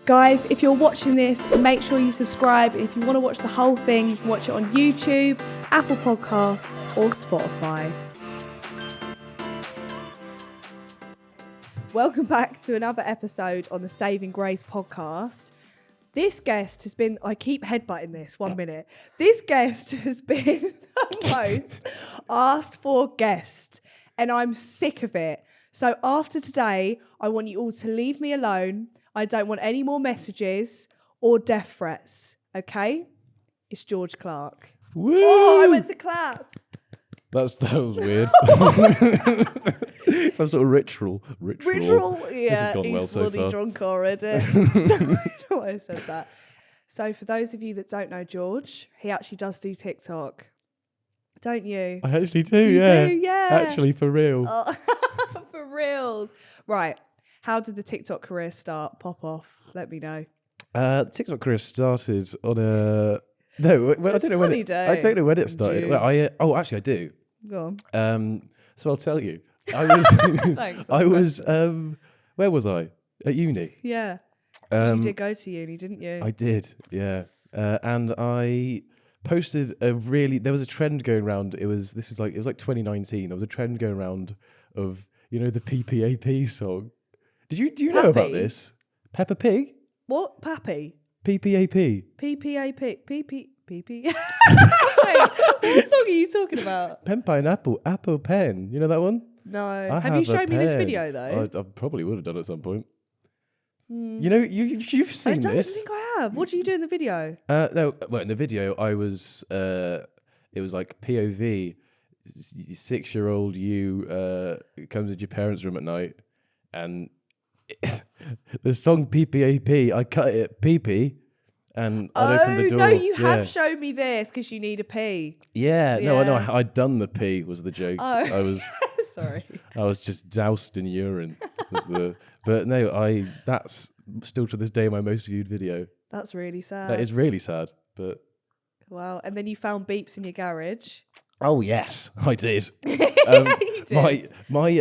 Guys, if you're watching this, make sure you subscribe. If you want to watch the whole thing, you can watch it on YouTube, Apple Podcasts, or Spotify. Welcome back to another episode on the Saving Grace podcast. This guest has been, I keep headbutting this, 1 minute. This guest has been the most asked for guest, and I'm sick of it. So after today, I want you all to leave me alone. I don't want any more messages or death threats, okay? It's George Clarke. Woo! Oh, I went to clap. That was weird. Some sort of ritual. Yeah, this has gone he's well so bloody far. drunk already. I don't know why I said that. So for those of you that don't know George, he actually does do TikTok. Don't you? I actually do, You yeah. do, yeah. Actually, for real. Oh, for reals. Right. How did the TikTok career start? Pop off. Let me know. The TikTok career started on a... No, well, I don't know when sunny it, day I don't know when it in started. June. Well, actually, I do. Go on. So I'll tell you. I was... Thanks. I was... where was I? At uni. Yeah. You did go to uni, didn't you? I did, yeah. And I posted there was a trend going around. It was like 2019. There was a trend going around of, you know, the PPAP song. Do you know about this? Peppa Pig? What? Pappy? PPAP. PPAP. PP. Wait, what song are you talking about? Pen pineapple, apple pen. You know that one? No. I Have you a shown me this pen. video though? I probably would have done at some point. You know, you've seen I don't this. think I have. What do you do in the video? No, well, in the video, I was, it was like POV, 6-year-old you comes into your parents' room at night, and the song PPAP, I cut it PP, and I'd open the door. No, you have shown me this because you need a pee. Yeah, no, I know. Yeah. I'd done the P was the joke. Oh. I was, Sorry. I was just doused in urine. But no, that's still to this day my most viewed video. That's really sad. That is really sad, but. Wow. And then you found beeps in your garage. Oh yes, I did. You did. My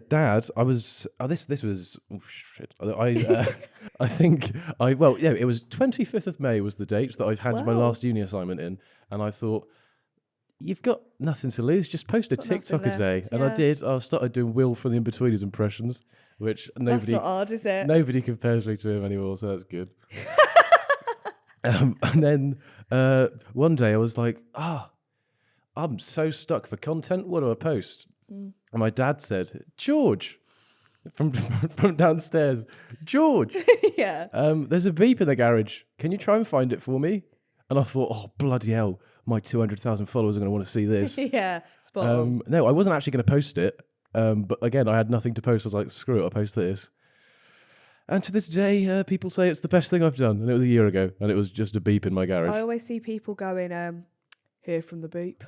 dad. I was. Oh, this was. Oh shit. I think it was 25th of May was the date that I handed my Wow. last uni assignment in, and I thought, you've got nothing to lose. Just post a Got TikTok nothing a day, left, and I yeah. did. I started doing Will from the Inbetweeners impressions, which That's not hard, is it? nobody compares me to him anymore, so that's good. And then one day I was like, I'm so stuck for content. What do I post? And my dad said, George, from downstairs, George, Yeah. there's a beep in the garage. Can you try and find it for me? And I thought, oh, bloody hell, my 200,000 followers are going to want to see this. Yeah. Spot on. No, I wasn't actually going to post it. But again, I had nothing to post. I was like, screw it, I'll post this. And to this day, people say it's the best thing I've done. And it was a year ago, and it was just a beep in my garage. I always see people going, here from the beep.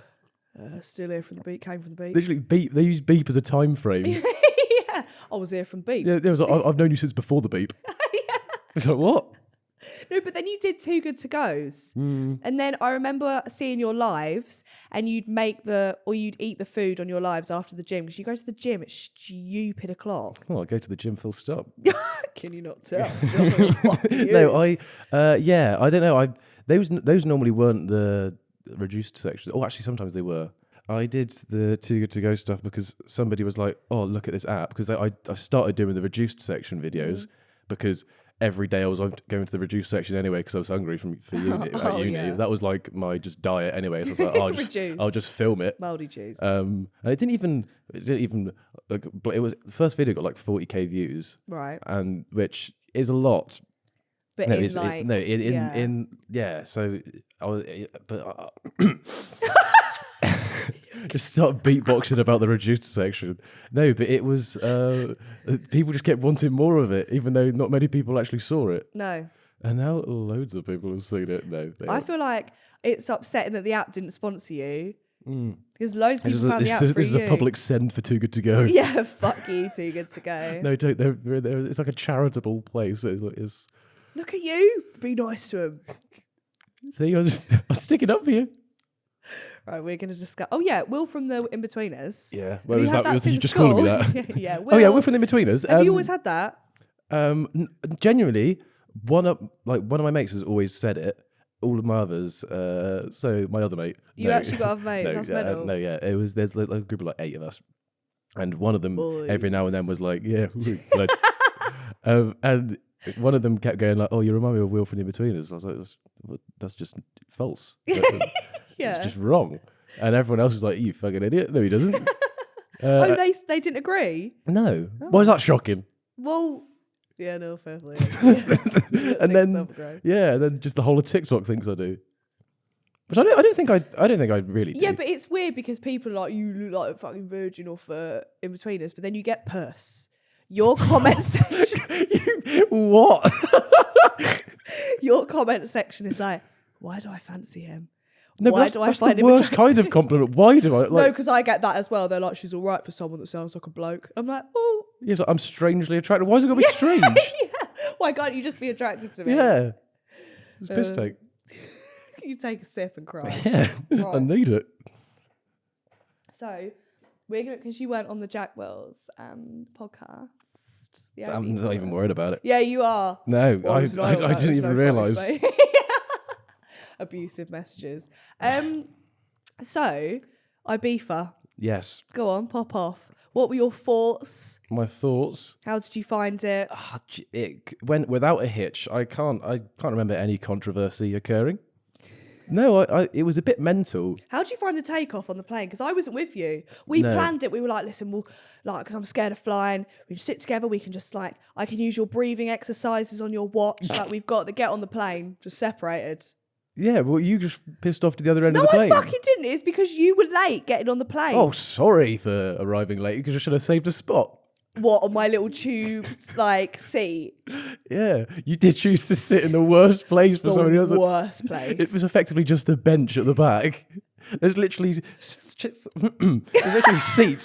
Still here from the beep. Came from the beep. Literally, beep. They use beep as a time frame. Yeah. I was here from beep. Yeah, there was. I've known you since before the beep. Yeah. It's like, what? No, but then you did Too Good to Goes. And then I remember seeing your lives and you'd eat the food on your lives after the gym because you go to the gym at stupid o'clock. Well, I go to the gym full stop. Can you not tell? No, I don't know. Those normally weren't the reduced sections. Oh, actually, sometimes they were. I did the Too Good to Go stuff because somebody was like, oh, look at this app. Because I started doing the reduced section videos because every day I was going to the reduced section anyway because I was hungry for uni. At uni. Yeah. That was like my just diet anyway. So I was like, I'll just film it. Mouldy cheese. And it didn't even like, it was the first video got like 40k views, Right. and which is a lot. But No, in it's, like... So I was, but just start beatboxing about the reduced section. No, but it was people just kept wanting more of it, even though not many people actually saw it. No. And now loads of people have seen it. No, I feel like it's upsetting that the app didn't sponsor you. Because loads of people found the app this through is you. a public send for Too Good to Go. Yeah, fuck you, Too Good to Go. No, don't. It's like a charitable place. It's Look at you. Be nice to him. see, I was sticking up for you. Right, we're going to discuss... Oh, yeah, Will from the Inbetweeners. Yeah. Have Well, you was had that? Was you since just calling me school? that? Yeah, Oh yeah, we're from the Inbetweeners. Have you always had that? Genuinely, one of my mates has always said it. All of my others, so my other mate. You actually got other mates? That's mental. No, yeah. It was, there's like a group of like 8 of us. And one of them every now and then was like, yeah. And one of them kept going like, oh, you remind me of Will from Inbetweeners. I was like, that's just false. It's just wrong. And everyone else was like, you fucking idiot. No, he doesn't. They didn't agree? No. Why is that shocking? Well... Yeah, no, fair play. And then just the whole of TikTok thinks I do, which I don't think I really do. Yeah, but it's weird because people are like, you look like a fucking virgin off Inbetweeners, but then you get puss. Your comment section. What? Your comment section is like, why do I fancy him? No, why do I find the him worst kind of compliment? Why do I? Like, no, because I get that as well. They're like, she's all right for someone that sounds like a bloke. I'm like, oh. Yeah, like, I'm strangely attracted. Why is it got to be strange? Yeah. Why can't you just be attracted to me? Yeah. It's piss take. You take a sip and cry. Yeah, right. I need it. So, we're going to, because you weren't on the Jack Wells podcast. I'm not even worried about it. Yeah, you are. No, I didn't even realise. Abusive messages. So, Ibiza. Yes. Go on, pop off. What were your thoughts? My thoughts. How did you find it? It went without a hitch. I can't remember any controversy occurring. No, it was a bit mental. How did you find the takeoff on the plane? Because I wasn't with you. We planned it. We were like, listen, we'll because I'm scared of flying. We just sit together. We can just I can use your breathing exercises on your watch. We've got to get on the plane, just separated. Yeah, well, you just pissed off to the other end of the plane. No, I fucking didn't. It's because you were late getting on the plane. Oh, sorry for arriving late, because I should have saved a spot. What, on my little tube, seat? Yeah, you did choose to sit in the worst place for somebody else. The worst place. It was effectively just a bench at the back. There's literally seats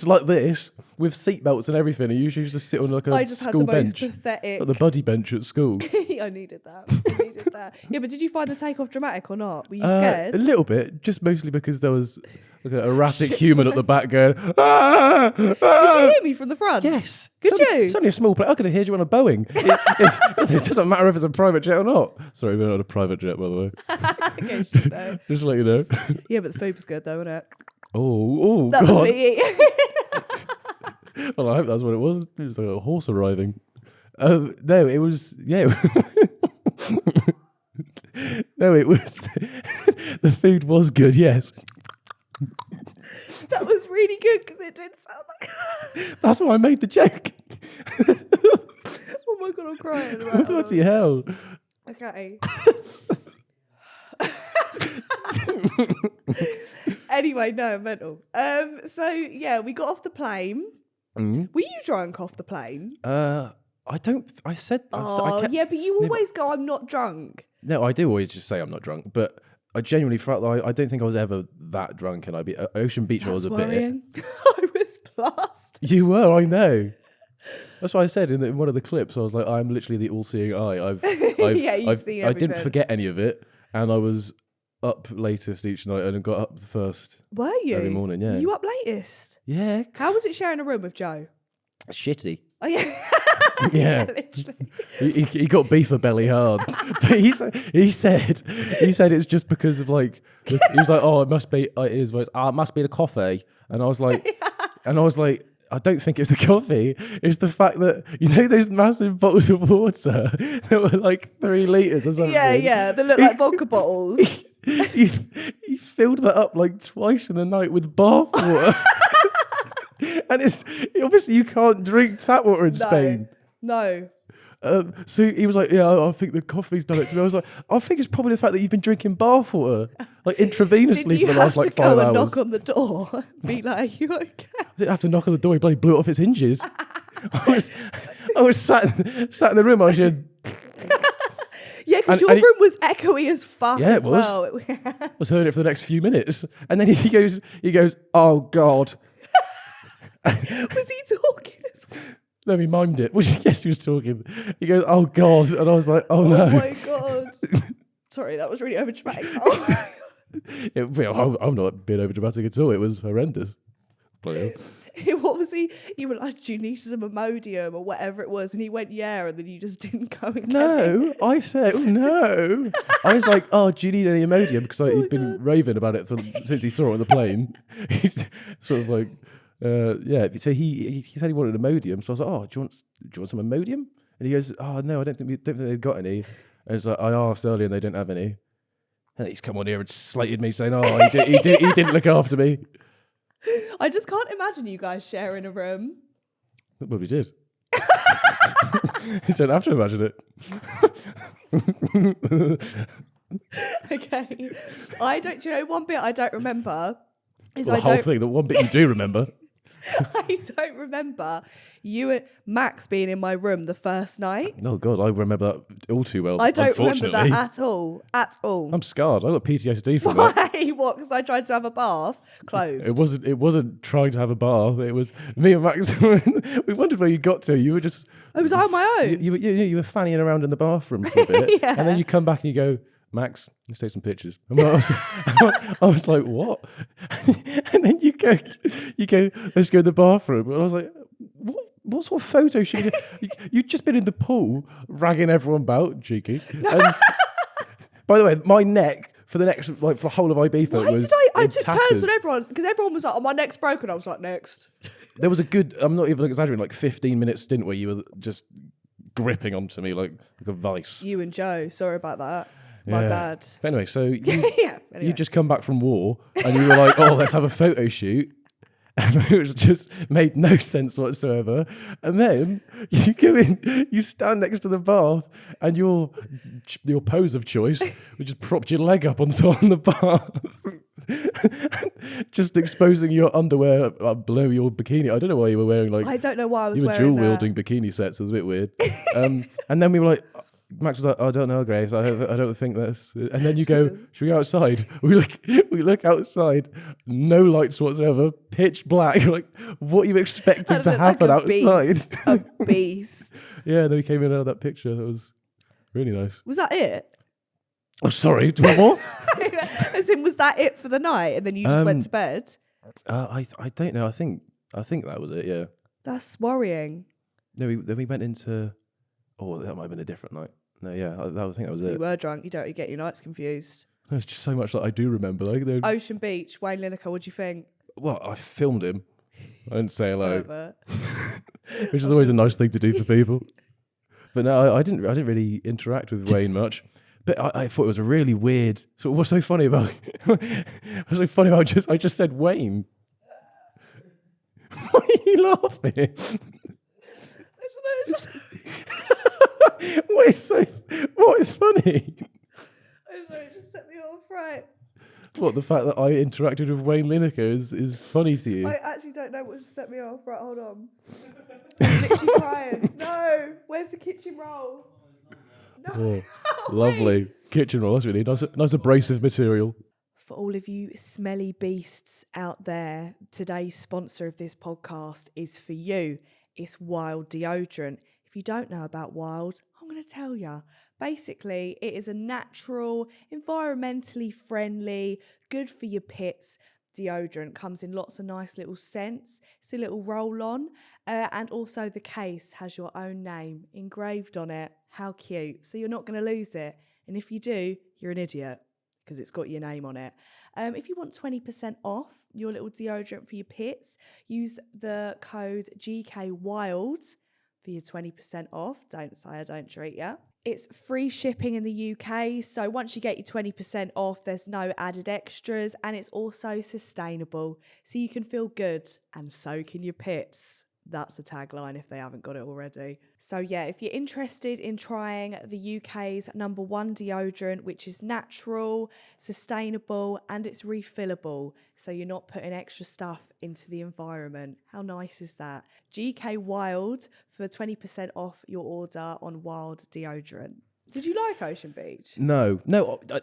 like this with seat belts and everything. And you used to sit on like a school bench. I just had the most pathetic. Like the buddy bench at school. I needed that. Yeah, but did you find the takeoff dramatic or not? Were you scared? A little bit, just mostly because there was like an erratic human at the back going, ah! Did you hear me from the front? Yes. Could you? It's only a small plane. I could have heard you on a Boeing. It doesn't matter if it's a private jet or not. Sorry, we're not a private jet, by the way. Okay, shit, no. Just to let you know. Yeah, but the food was good though, wasn't it? Oh, that God. Was me. Well, I hope that's what it was. It was like a horse arriving. No, it was, yeah. No, it was, the food was good, yes. That was really good because it did sound like... That's why I made the joke. Oh my God, I'm crying. Bloody hell. Okay. Anyway, no, mental. So yeah, we got off the plane. Mm. Were you drunk off the plane? Yeah, but you always go, I'm not drunk. No, I do always just say I'm not drunk, but I genuinely felt like I don't think I was ever that drunk, and Ocean Beach. That's I was a worrying. bit. I was blast. You were, I know. That's what I said in one of the clips. I was like, I'm literally the all-seeing eye. You've seen everything. I didn't forget any of it, and I was up latest each night and got up the first. Were you? Every morning, yeah. Were you up latest? Yeah. How was it sharing a room with Joe? Shitty. Oh yeah. Yeah. He got beef a belly hard. But he said it's just because of he was like, oh, it must be his voice. It must be the coffee. And I was like I don't think it's the coffee. It's the fact that, those massive bottles of water that were like 3 litres or something. Yeah. They look like vodka bottles. He filled that up like twice in the night with bath water. And it's obviously you can't drink tap water in Spain. No. So he was like, yeah, I think the coffee's done it to me. I was like, I think it's probably the fact that you've been drinking bath water, like intravenously for the last 5 hours. Did you have to go and knock on the door? Be like, are you okay? I didn't have to knock on the door. He bloody blew it off its hinges. I was sat in the room. I was just... Yeah, because your room was echoey as fuck. Yeah, it was. Well. I was hearing it for the next few minutes, and then he goes, oh God. Was he talking as well? No, he mimed it. Well, yes, he was talking. He goes, oh God. And I was like, oh no. Oh my God. Sorry, that was really overdramatic. I'm not being overdramatic at all. It was horrendous. What was he? You were like, do you need some Imodium or whatever it was? And he went, yeah. And then you just didn't go and get it. I said, no. I was like, oh, do you need any Imodium? Because he'd been raving about it since he saw it on the plane. He's sort of like, yeah. So he said he wanted Imodium. So I was like, oh, do you want some Imodium? And he goes, oh, no, I don't think they've got any. And it's like, I asked earlier and they don't have any. And he's come on here and slated me saying, oh, he didn't look after me. I just can't imagine you guys sharing a room. Well, we did. You don't have to imagine it. Okay. Do you know one bit I don't remember? Is The whole thing, the one bit you do remember. I don't remember you and Max being in my room the first night. Oh, God, I remember that all too well. I don't remember that at all. At all. I'm scarred. I got PTSD from Why? that. What? Because I tried to have a bath clothed. It wasn't trying to have a bath. It was me and Max. We wondered where you got to. You were just... I was on my own. You were fannying around in the bathroom for a bit. Yeah. And then you come back and you go, Max, let's take some pictures. And I was like, what? And then you go, let's go to the bathroom. And I was like, what sort of photo shoot? You'd just been in the pool ragging everyone about, cheeky. And by the way, my neck for the whole of Ibiza was I took tatters. turns on everyone because everyone was like, oh, my neck's broken. I was like, next. There was a good, I'm not even exaggerating, like 15-minute stint where you were just gripping onto me like a vice. You and Joe, sorry about that. My bad. But anyway, so Anyway. you just come back from war and you were like, oh, let's have a photo shoot. And it was just made no sense whatsoever. And then you go in, you stand next to the bath, and your pose of choice, which just propped your leg up on the bath, just exposing your underwear below your bikini. I don't know why you were wearing I don't know why I was you were wearing dual wielding bikini sets. It was a bit weird. And then we were like, Max was like, oh, I don't know, Grace. I don't think this. And then you go, should we go outside? We look outside, no lights whatsoever, pitch black. Like, what are you expecting to happen outside? A beast. Yeah, then we came in out of that picture. That was really nice. Was that it? Oh, sorry. Do you want more? As in, was that it for the night? And then you just went to bed? I don't know. I think that was it. Yeah. That's worrying. Then we went into. Oh, that might have been a different night. No, yeah, I think that was it. You were drunk. You don't get your nights confused. There's just so much that I do remember. Like, Ocean Beach, Wayne Lineker, what do you think? Well, I filmed him. I didn't say hello, Whatever. which is always a nice thing to do for people. But no, I didn't really interact with Wayne much. But I thought it was a really weird. So what's so funny about? I just said Wayne. Why are you laughing? I don't know. What is funny? I don't know, it just set me off, right? What, the fact that I interacted with Wayne Lineker is funny to you? I actually don't know what just set me off. Right, hold on. I'm literally crying. No, where's the kitchen roll? No. Oh, lovely. Kitchen roll, that's really nice abrasive material. For all of you smelly beasts out there, today's sponsor of this podcast is for you. It's Wild Deodorant. If you don't know about Wild, I'm going to tell you. Basically, it is a natural, environmentally friendly, good for your pits deodorant. Comes in lots of nice little scents. It's a little roll-on. And also the case has your own name engraved on it. How cute. So you're not going to lose it. And if you do, you're an idiot because it's got your name on it. If you want 20% off your little deodorant for your pits, use the code GKWILD for your 20% off. Don't say I don't treat you. It's free shipping in the UK, so once you get your 20% off, there's no added extras, and it's also sustainable, so you can feel good and soak in your pits. That's a tagline if they haven't got it already. So yeah, if you're interested in trying the UK's #1 deodorant, which is natural, sustainable, and it's refillable, so you're not putting extra stuff into the environment. How nice is that? GK Wild for 20% off your order on Wild deodorant. Did you like Ocean Beach? No.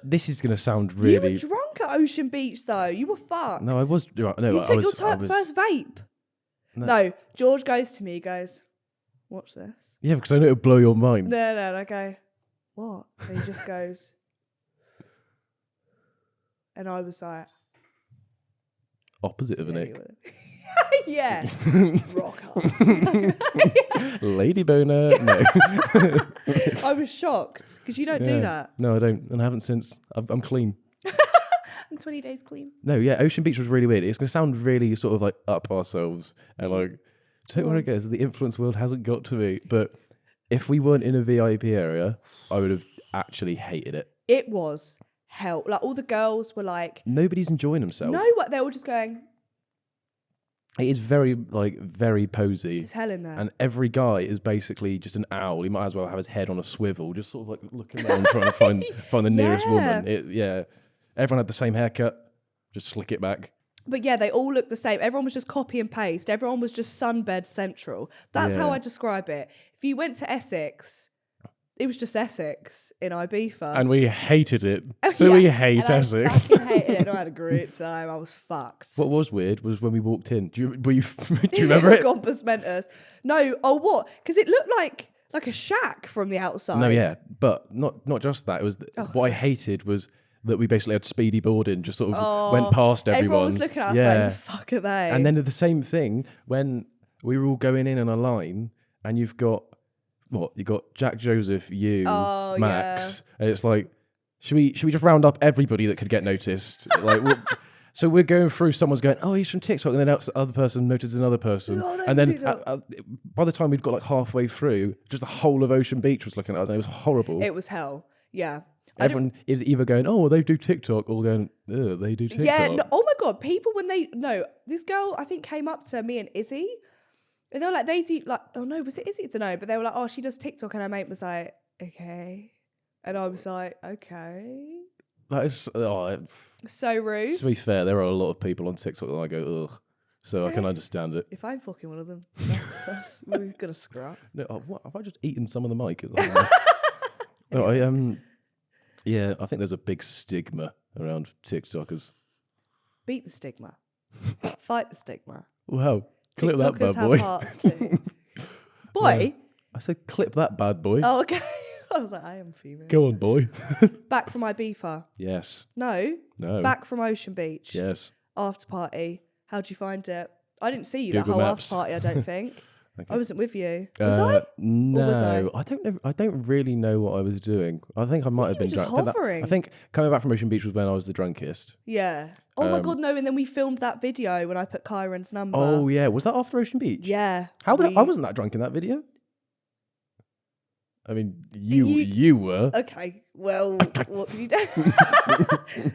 This is going to sound really. You were drunk at Ocean Beach though. You were fucked. No, I was. No, you took your first vape. No, George goes to me, he goes, watch this. Yeah, because I know it'll blow your mind. No, and I go, what? And he just goes, and I was like, opposite of an ick. Yeah. Rock hard. Lady boner. No. I was shocked because you don't do that. No, I don't. And I haven't since. I'm clean. I'm 20 days clean. No, yeah, Ocean Beach was really weird. It's going to sound really sort of like up ourselves and like, don't worry guys, the influence world hasn't got to me. But if we weren't in a VIP area, I would have actually hated it. It was hell. Like all the girls were like... Nobody's enjoying themselves. No, what? They're all just going... It is very posy. There's hell in there. And every guy is basically just an owl. He might as well have his head on a swivel, just sort of like looking around trying to find the nearest woman. Everyone had the same haircut, just slick it back. But yeah, they all looked the same. Everyone was just copy and paste. Everyone was just sunbed central. That's how I describe it. If you went to Essex, it was just Essex in Ibiza. And we hated it. We hate Essex. I fucking hated it. I had a great time. I was fucked. What was weird was when we walked in. Do you remember it? Gompers Mentos. No. Oh, what? Because it looked like a shack from the outside. No, yeah. But not just that. It was what I hated was that we basically had speedy boarding, just sort of went past everyone. Everyone was looking at us like, the fuck are they? And then the same thing when we were all going in a line and you've got, you got Jack Joseph, Max, and it's like, should we just round up everybody that could get noticed? So we're going through, someone's going, oh, he's from TikTok, and then the other person notices another person. And then by the time we'd got like halfway through, just the whole of Ocean Beach was looking at us, and it was horrible. It was hell, yeah. Everyone is either going, oh, they do TikTok, or going, oh, they do TikTok. Yeah, oh my God, people this girl, I think, came up to me and Izzy, and they were like, they do, like, oh no, was it Izzy? I don't know, but they were like, oh, she does TikTok, and her mate was like, okay. And I was like, okay. That is, so rude. To be fair, there are a lot of people on TikTok that I go, ugh. So I can understand it. If I'm fucking one of them, that's we're gonna scrap. No, what, have I just eaten some of the mic? No, I think there's a big stigma around TikTokers. Beat the stigma. Fight the stigma. Wow. Clip TikTokers that bad have boy. hearts too. Boy? I said clip that bad boy. Oh, okay. I was like, I am female. Go on, boy. Back from Ibiza. Yes. No. Back from Ocean Beach. Yes. After party. How'd you find it? I didn't see you Google that whole Maps. after party, I don't think. I wasn't with you. No, was I? I don't know. I don't really know what I was doing. I think I might have been just drunk. hovering. I think coming back from Ocean Beach was when I was the drunkest. Yeah. Oh my God, no! And then we filmed that video when I put Kyron's number. Oh yeah, was that after Ocean Beach? Yeah. I wasn't that drunk in that video. I mean, you were. Okay. Well, what did you do?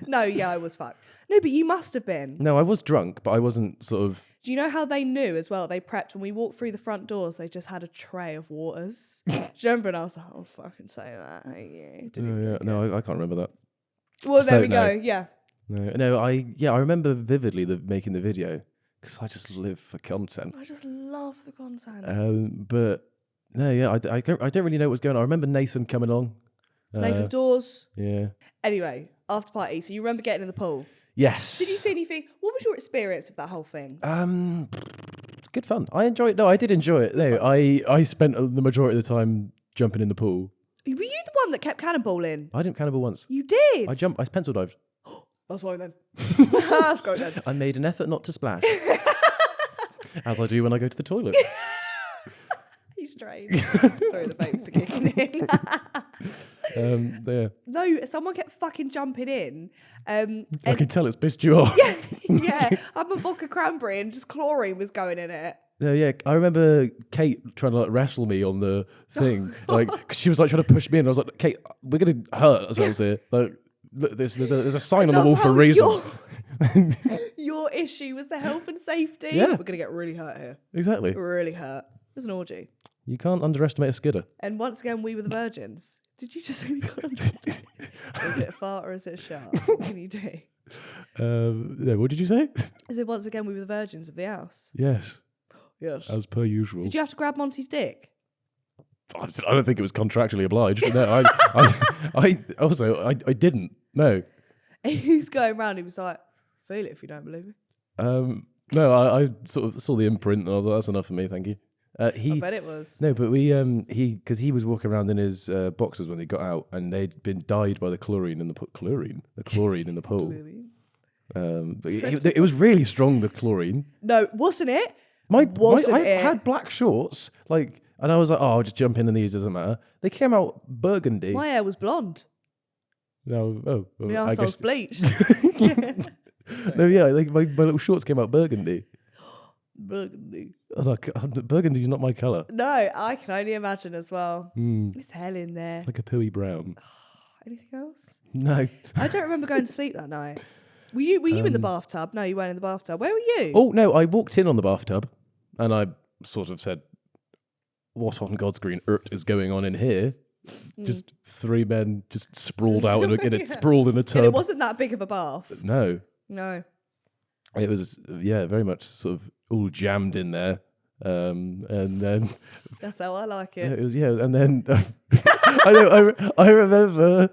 No, yeah, I was fucked. No, but you must have been. No, I was drunk, but I wasn't sort of. Do you know how they knew as well? They prepped when we walked through the front doors. They just had a tray of waters. Do you remember? And I was like, "Oh, fucking say that." Yeah. No, I can't remember that. Well, there we go. Yeah. No. I remember vividly making the video because I just live for content. I just love the content. But no, yeah, I don't really know what's going on. I remember Nathan coming along. Nathan Dawes. Yeah. Anyway, after party. So you remember getting in the pool? Yes. Did you see anything? What was your experience of that whole thing? Good fun. I enjoyed it. No, I did enjoy it. No, I spent the majority of the time jumping in the pool. Were you the one that kept cannonballing? I didn't cannonball once. You did? I pencil dived. That's fine then. That's great then. I made an effort not to splash. As I do when I go to the toilet. He's strange. Sorry, the vapes are kicking in. Yeah. No, someone kept fucking jumping in. I can tell it's pissed you off. Yeah. I'm a vodka cranberry and just chlorine was going in it. Yeah, I remember Kate trying to wrestle me on the thing, cause she was trying to push me in. I was like, Kate, we're gonna hurt ourselves here. Look, there's a sign on the wall for a reason. Your issue was the health and safety. Yeah. We're gonna get really hurt here. Exactly. Really hurt. It was an orgy. You can't underestimate a skidder. And once again, we were the virgins. Did you just say we can't underestimate? Is it a fart or is it a shot? What can you do? What did you say? Is it once again we were the virgins of the house? Yes. Yes. As per usual. Did you have to grab Monty's dick? I don't think it was contractually obliged. No, I didn't. No. He's going round. He was like, "Feel it if you don't believe me." No, I sort of saw the imprint. And I was like, that's enough for me, thank you. I bet it was. No, but because he was walking around in his boxers when they got out, and they'd been dyed by the chlorine in the pool. But it was really strong, the chlorine. No, wasn't it? I had black shorts, like, and I was like, oh, I'll just jump in these, doesn't matter. They came out burgundy. My hair was blonde. No, My arsehole was bleached. No, yeah, like my little shorts came out burgundy. Burgundy. Burgundy's not my colour. No, I can only imagine as well. It's hell in there. Like a pooey brown. Anything else? No. I don't remember going to sleep that night. Were you in the bathtub? No, you weren't in the bathtub. Where were you? Oh, no, I walked in on the bathtub and I sort of said, what on God's green earth is going on in here? Just three men just sprawled out sprawled in a tub. And it wasn't that big of a bath. No. It was, very much sort of all jammed in there. And then that's how I like it. It was, and then I remember.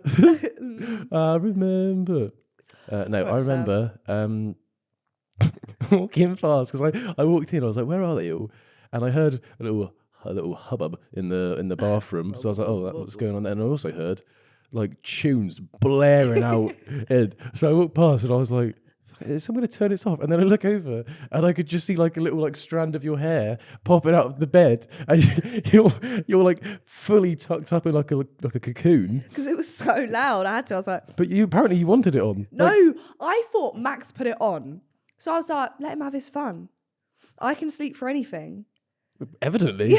I remember walking past because I walked in. I was like, "Where are they all?" And I heard a little hubbub in the bathroom. So I was like, "Oh, what's going on?" And I also heard like tunes blaring out. So I walked past and I was like, "Is someone going to turn this off?" And then I look over and I could just see like a little like strand of your hair popping out of the bed, and you're like fully tucked up in like a cocoon. Because it was so loud, I had to. I was like, "But you wanted it on." No, like, I thought Max put it on, so I was like, "Let him have his fun. I can sleep for anything." Evidently.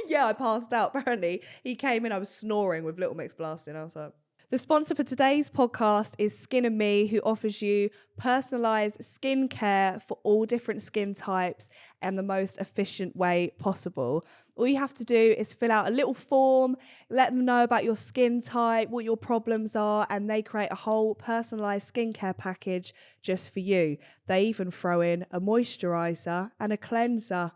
Yeah, I passed out. Apparently, he came in. I was snoring with Little Mix blasting. I was like. The sponsor for today's podcast is Skin and Me, who offers you personalised skincare for all different skin types and the most efficient way possible. All you have to do is fill out a little form, let them know about your skin type, what your problems are, and they create a whole personalised skincare package just for you. They even throw in a moisturiser and a cleanser.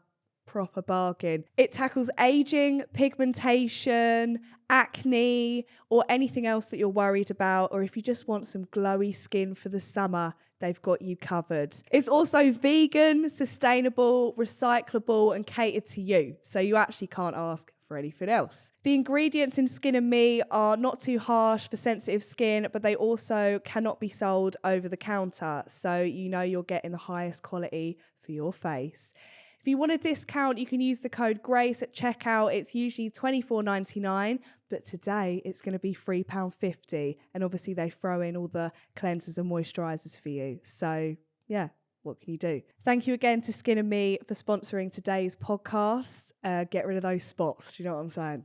Proper bargain. It tackles aging, pigmentation, acne, or anything else that you're worried about, or if you just want some glowy skin for the summer, they've got you covered. It's also vegan, sustainable, recyclable, and catered to you, so you actually can't ask for anything else. The ingredients in Skin and Me are not too harsh for sensitive skin, but they also cannot be sold over the counter, so you know you're getting the highest quality for your face. If you want a discount, you can use the code GRACE at checkout. It's usually $24.99, but today it's going to be £3.50. And obviously they throw in all the cleansers and moisturisers for you. So, yeah, what can you do? Thank you again to Skin and Me for sponsoring today's podcast. Get rid of those spots. Do you know what I'm saying?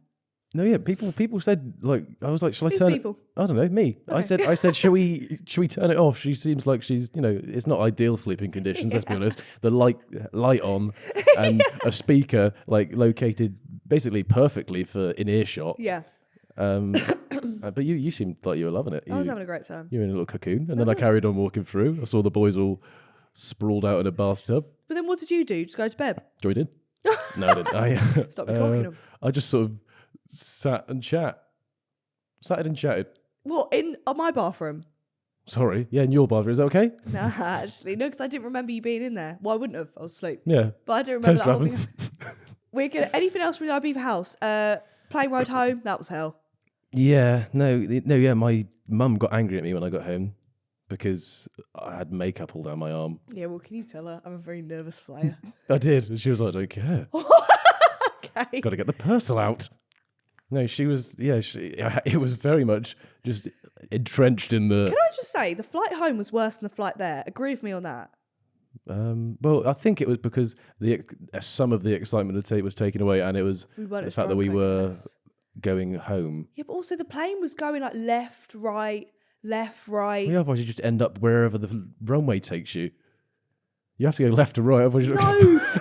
No, yeah, people said, like, I was like, shall I Who's turn people? it? I don't know, me. Okay. I said, shall we turn it off? She seems like she's, it's not ideal sleeping conditions, let's be honest. The light on and a speaker, like, located basically perfectly for in earshot. Yeah. But you seemed like you were loving it. I was having a great time. You were in a little cocoon. And then I carried on walking through. I saw the boys all sprawled out in a bathtub. But then what did you do? Just go to bed? Joined in. No, I didn't. Stop me cocking them. I just sort of sat and chatted. What, in my bathroom? Sorry. Yeah, in your bathroom. Is that okay? Nah, actually. No, because I didn't remember you being in there. Well, I wouldn't have. I was asleep. Yeah. But I don't remember Test that whole thing. We're good. Anything else from the Ibiza house? Plane ride home? That was hell. Yeah. No, yeah. My mum got angry at me when I got home because I had makeup all down my arm. Yeah, well, can you tell her? I'm a very nervous flyer. I did. And she was like, I don't care. Okay. Got to get the parcel out. No, she was, it was very much just entrenched in the... Can I just say, the flight home was worse than the flight there. Agree with me on that. Well, I think it was because some of the excitement was taken away, and it was the fact that we were going home. Yeah, but also the plane was going like left, right. Yeah, otherwise you just end up wherever the runway takes you. You have to go left or right. Otherwise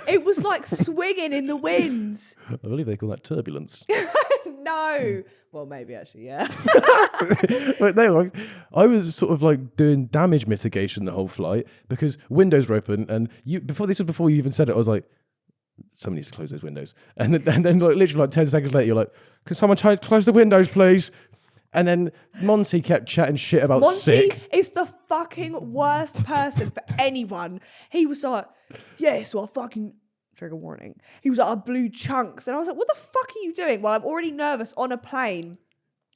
it was like swinging in the wind. I believe they call that turbulence. No. Well, maybe actually, yeah. But no, I was sort of like doing damage mitigation the whole flight because windows were open, and before you even said it, I was like, someone needs to close those windows. And then like literally like 10 seconds later, you're like, can someone close the windows, please? And then Monty kept chatting shit about sick. Monty is the fucking worst person for anyone. He was like, yeah, so I fucking... Trigger warning. He was like, I blew chunks. And I was like, what the fuck are you doing? Well, I'm already nervous on a plane.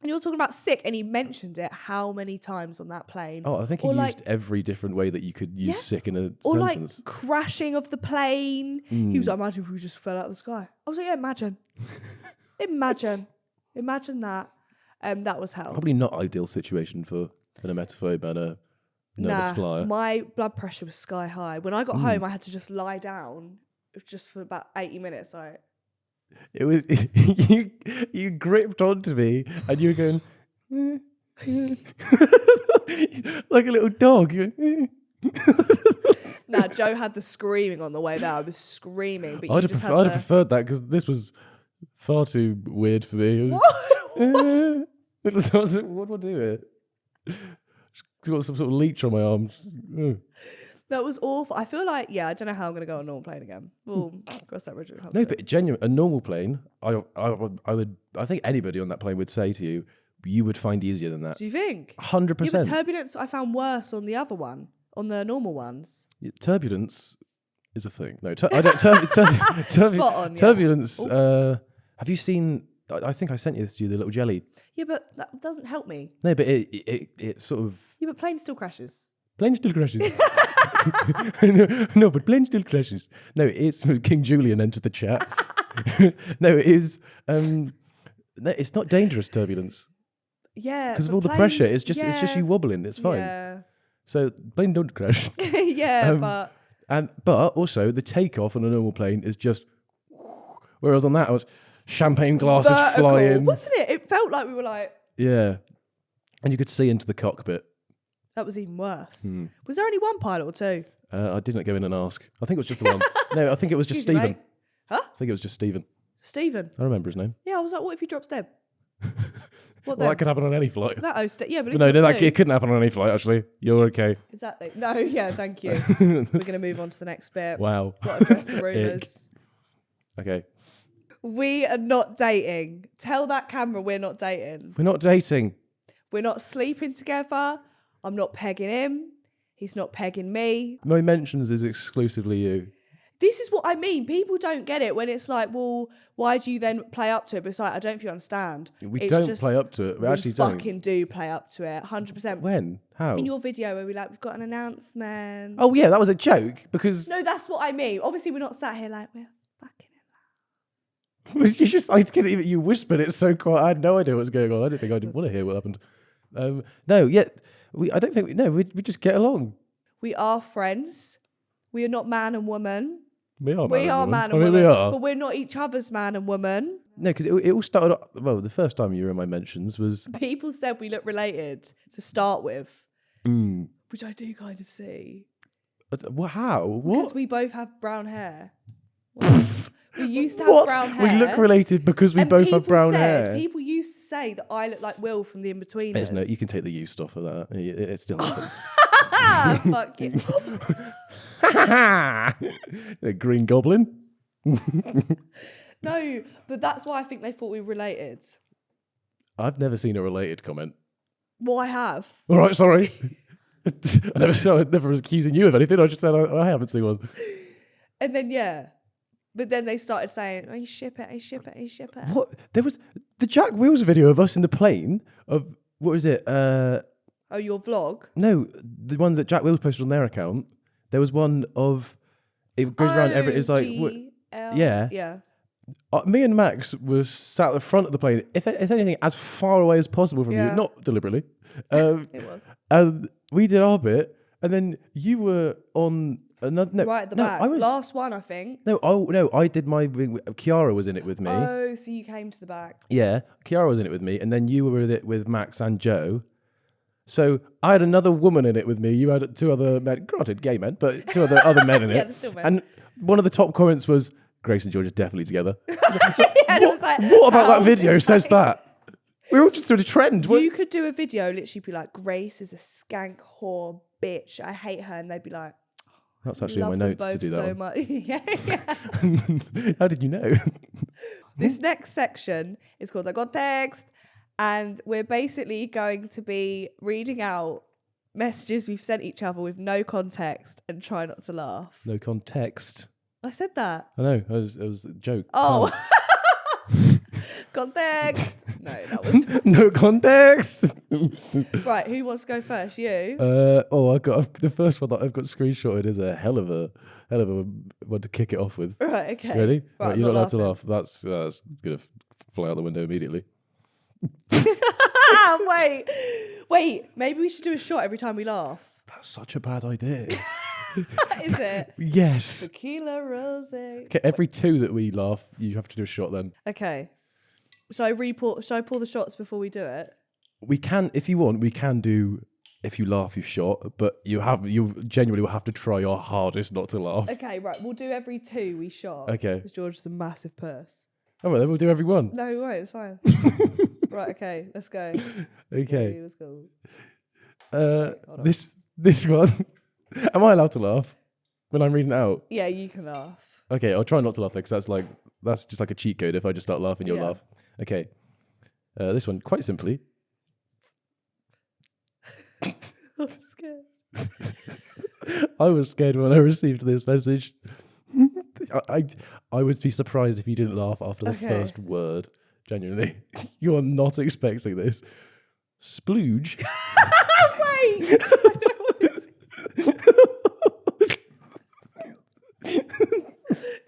And you're talking about sick, and he mentioned it how many times on that plane. Oh, I think he Or used every different way that you could use sick in a or sentence. like crashing of the plane. He was like, imagine if we just fell out of the sky. I was like, yeah, imagine. Imagine that. That was hell. Probably not ideal situation for an emetophobe and a nervous flyer. My blood pressure was sky high. When I got home, I had to just lie down just for about 80 minutes. It was you gripped onto me and you were going like a little dog. Nah, Joe had the screaming on the way there. I was screaming, but I'd have preferred that because this was far too weird for me. What do I do here? Got some sort of leech on my arms. That was awful. I feel like, I don't know how I'm going to go on a normal plane again. We'll cross that bridge. No, but genuine, a normal plane, I think anybody on that plane would say to you, you would find easier than that. Do you think? 100%. Yeah, but turbulence I found worse on the other one, on the normal ones. Turbulence is a thing. No, I don't. Spot on, turbulence. Have you seen? I think I sent you this. The little jelly. Yeah, but that doesn't help me. No, but it sort of. Yeah, but plane still crashes. Plane still crashes. no, but plane still crashes. No, it's King Julian entered the chat. No, it is. No, it's not dangerous turbulence. Yeah, because of all the pressure. It's just you wobbling. It's fine. Yeah. So plane don't crash. Yeah, but also the takeoff on a normal plane is just. Whereas on that, I was champagne glasses flying, wasn't it? It felt like we were like. Yeah, and you could see into the cockpit. That was even worse. Was there only one pilot or two? I didn't go in and ask. I think it was just the one. No, I think it was just Stephen. Huh? I think it was just Stephen. Stephen. I remember his name. Yeah, I was like, what if he drops dead? What Well, that could happen on any flight. That yeah, but it couldn't happen on any flight. Actually, you're okay. Exactly. No, yeah, thank you. We're going to move on to the next bit. Wow. Got to address the rumours. Okay. We are not dating. Tell that camera we're not dating. We're not dating. We're not sleeping together. I'm not pegging him. He's not pegging me. My mentions is exclusively you. This is what I mean. People don't get it when it's like, well, why do you then play up to it? But it's like, I don't know if you understand. We don't play up to it. We actually don't. fucking do play up to it. 100%. When? How? In your video where we're like, we've got an announcement. Oh, yeah, that was a joke because... No, that's what I mean. Obviously, we're not sat here like, we're fucking in love. I couldn't even... You whispered it so quiet. I had no idea what was going on. I didn't want to hear what happened. No, yeah. I don't think... we just get along. We are friends. We are not man and woman. We are man and woman. We are. But we're not each other's man and woman. No, because it all started... Well, the first time you were in my mentions was... People said we look related to start with. Which I do kind of see. Well, how? What? Because we both have brown hair. We used to have brown hair. We look related because we both have brown hair. People used to say that I look like Will from the Inbetweeners. Isn't it? You can take the used off of that. It still happens. Fuck you. A green goblin. No, but that's why I think they thought we were related. I've never seen a related comment. Well, I have. All right, sorry. I never was accusing you of anything. I just said I haven't seen one. And then, but then they started saying, "I ship it, I ship it, I ship it." What? There was the Jack Wills video of us in the plane of what was it? Oh, your vlog? No, the one that Jack Wills posted on their account. There was one of it goes around every. It's like yeah. Me and Max were sat at the front of the plane. If anything, as far away as possible from you, not deliberately. It was. And we did our bit, and then you were on another. No, right at the back. Last one, I think. No, I did my. Kiara was in it with me. Oh, so you came to the back. Yeah, Kiara was in it with me, and then you were with it with Max and Joe. So I had another woman in it with me. You had two other men, granted gay men, but two other men in it. Yeah, they're still men. And one of the top comments was, Grace and George are definitely together. What about that video says that? We're all just doing a trend. You could do a video, literally be like, Grace is a skank whore bitch. I hate her. And they'd be like, that's actually in my notes to do that. So much. Yeah. How did you know? This next section is called I Got Text. And we're basically going to be reading out messages we've sent each other with no context and try not to laugh. No context. I said that. I know. It was a joke. Oh. Context. No, that was No context. right. Who wants to go first? You. I got the first one that I've got screenshotted is a hell of a one to kick it off with. Right. Okay. Ready? Right. You're not allowed to laugh. That's gonna fly out the window immediately. Wait. Maybe we should do a shot every time we laugh. That's such a bad idea. Is it? Yes. Tequila rose. Okay, every 2 that we laugh, you have to do a shot then. Okay. Shall I pour the shots before we do it? We can, if you want, we can do if you laugh, you shot, but you genuinely will have to try your hardest not to laugh. Okay, right. We'll do every 2 we shot. Okay. Because George is a massive purse. All right, then we'll do every one. No, we won't. It's fine. Right, okay. Let's go. Okay. Let's go. This one. Am I allowed to laugh when I'm reading it out? Yeah, you can laugh. Okay, I'll try not to laugh there because that's just like a cheat code. If I just start laughing, you'll laugh. Okay. This one, quite simply. I'm scared. I was scared when I received this message. I would be surprised if you didn't laugh after the first word. Genuinely. You are not expecting this. Splooge. Wait!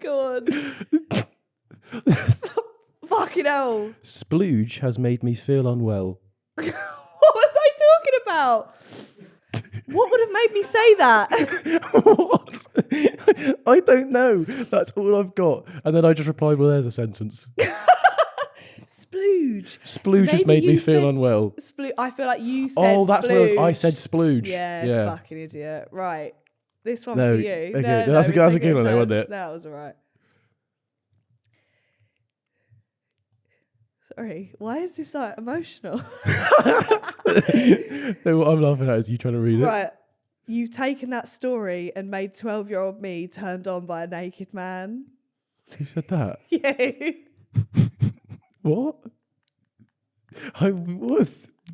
Go on. Fucking hell. Splooge has made me feel unwell. What was I talking about? What would have made me say that? What? I don't know. That's all I've got. And then I just replied, well, there's a sentence. Splooge. Splooge has made me feel unwell. I feel like you said Oh, that's splooge. what I said splooge. Yeah, fucking idiot. Right. This one No, for you. okay. No, That's a good one, wasn't it? That was all right. Sorry. Why is this so emotional? No, what I'm laughing at is you trying to read it. Right. You've taken that story and made 12-year-old me turned on by a naked man. Who said that? Yeah. What?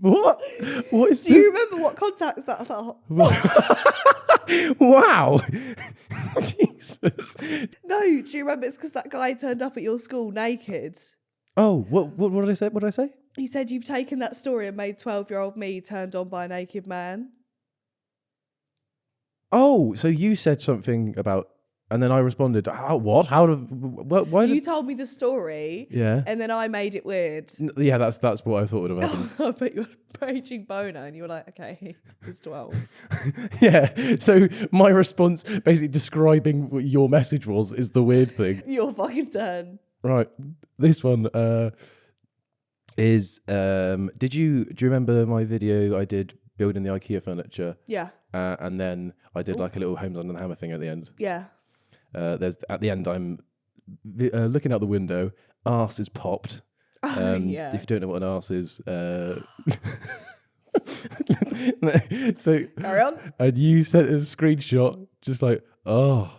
What? What is Do you remember what contacts that are? Wow. Jesus. No, do you remember it's because that guy turned up at your school naked? Oh, what did I say? What did I say? You said you've taken that story and made 12-year-old me turned on by a naked man. Oh, so you said something about, and then I responded, how, what? How did, why You told me the story. Yeah. And then I made it weird. Yeah, that's what I thought would have happened. I bet you were a raging boner and you were like, okay, he's 12. Yeah, so my response, basically describing what your message was, is the weird thing. Your fucking turn. Right, this one is, do you remember my video I did building the IKEA furniture? Yeah. And then I did like a little Homes Under the Hammer thing at the end. Yeah. There's at the end, I'm looking out the window, arse is popped. Yeah. If you don't know what an arse is, so Carry on. And you sent a screenshot, just like, oh,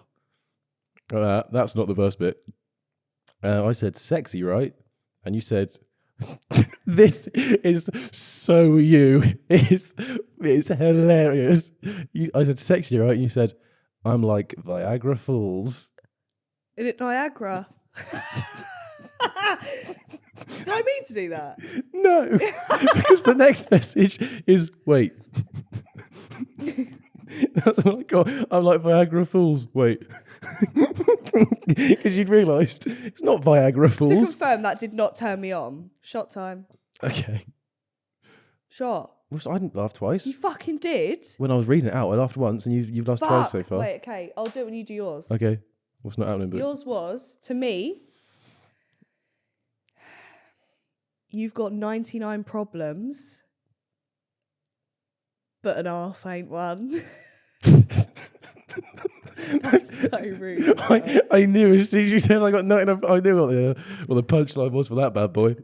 that's not the first bit. I said sexy, right? And you said, this is so you. It's hilarious. I said sexy, right? And you said, I'm like Viagra Falls. Is it Niagara? Did I mean to do that? No, because the next message is, wait. That's all I got. I'm like Viagra Falls. Wait. Because you'd realised it's not Viagra Falls. To confirm, that did not turn me on. Shot time. Okay. Shot. Well, I didn't laugh twice. You fucking did. When I was reading it out, I laughed once, and you've laughed twice so far. Wait, okay. I'll do it when you do yours. Okay. What's not happening? But Yours was, to me, you've got 99 problems, but an arse ain't one. That's so rude. I knew as soon as you said I got 99, I knew what the punchline was for that bad boy.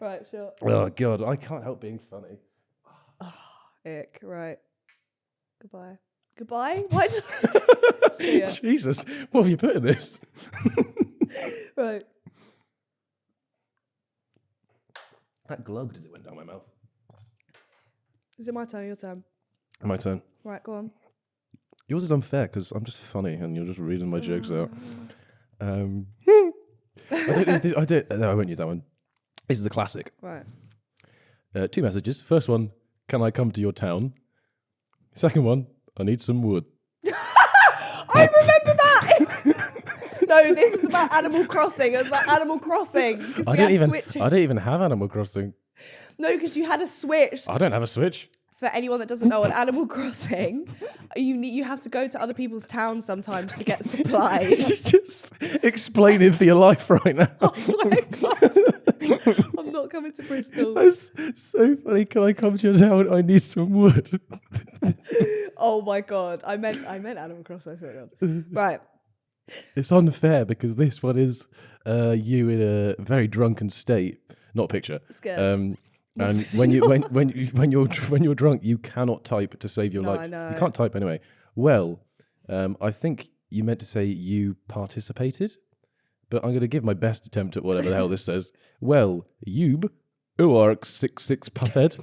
Right, sure. Oh God, I can't help being funny. Ick, right. Goodbye. Goodbye? Why did yeah. Jesus, what have you put in this? Right. That glugged as it went down my mouth. Is it my turn or your turn? My turn. Right, go on. Yours is unfair because I'm just funny and you're just reading my jokes out. I don't. No, I won't use that one. This is a classic. Right. 2 messages. First one, can I come to your town? Second one, I need some wood. I remember that. No, this was about Animal Crossing. It was about Animal Crossing. I don't even have Animal Crossing. No, because you had a Switch. I don't have a Switch. For anyone that doesn't know, on Animal Crossing, you have to go to other people's towns sometimes to get supplies. Just explain it for your life right now. I swear to God, I'm not coming to Bristol. That's so funny. Can I come to your town? I need some wood. Oh my God. I meant Animal Crossing. I swear to God. Right. It's unfair because this one is you in a very drunken state. Not a picture. It's good. And when you're drunk, you cannot type to save your life. I know. You can't type anyway. Well, I think you meant to say you participated, but I'm going to give my best attempt at whatever the hell this says. Well, Yub, Uark 66 Puffhead.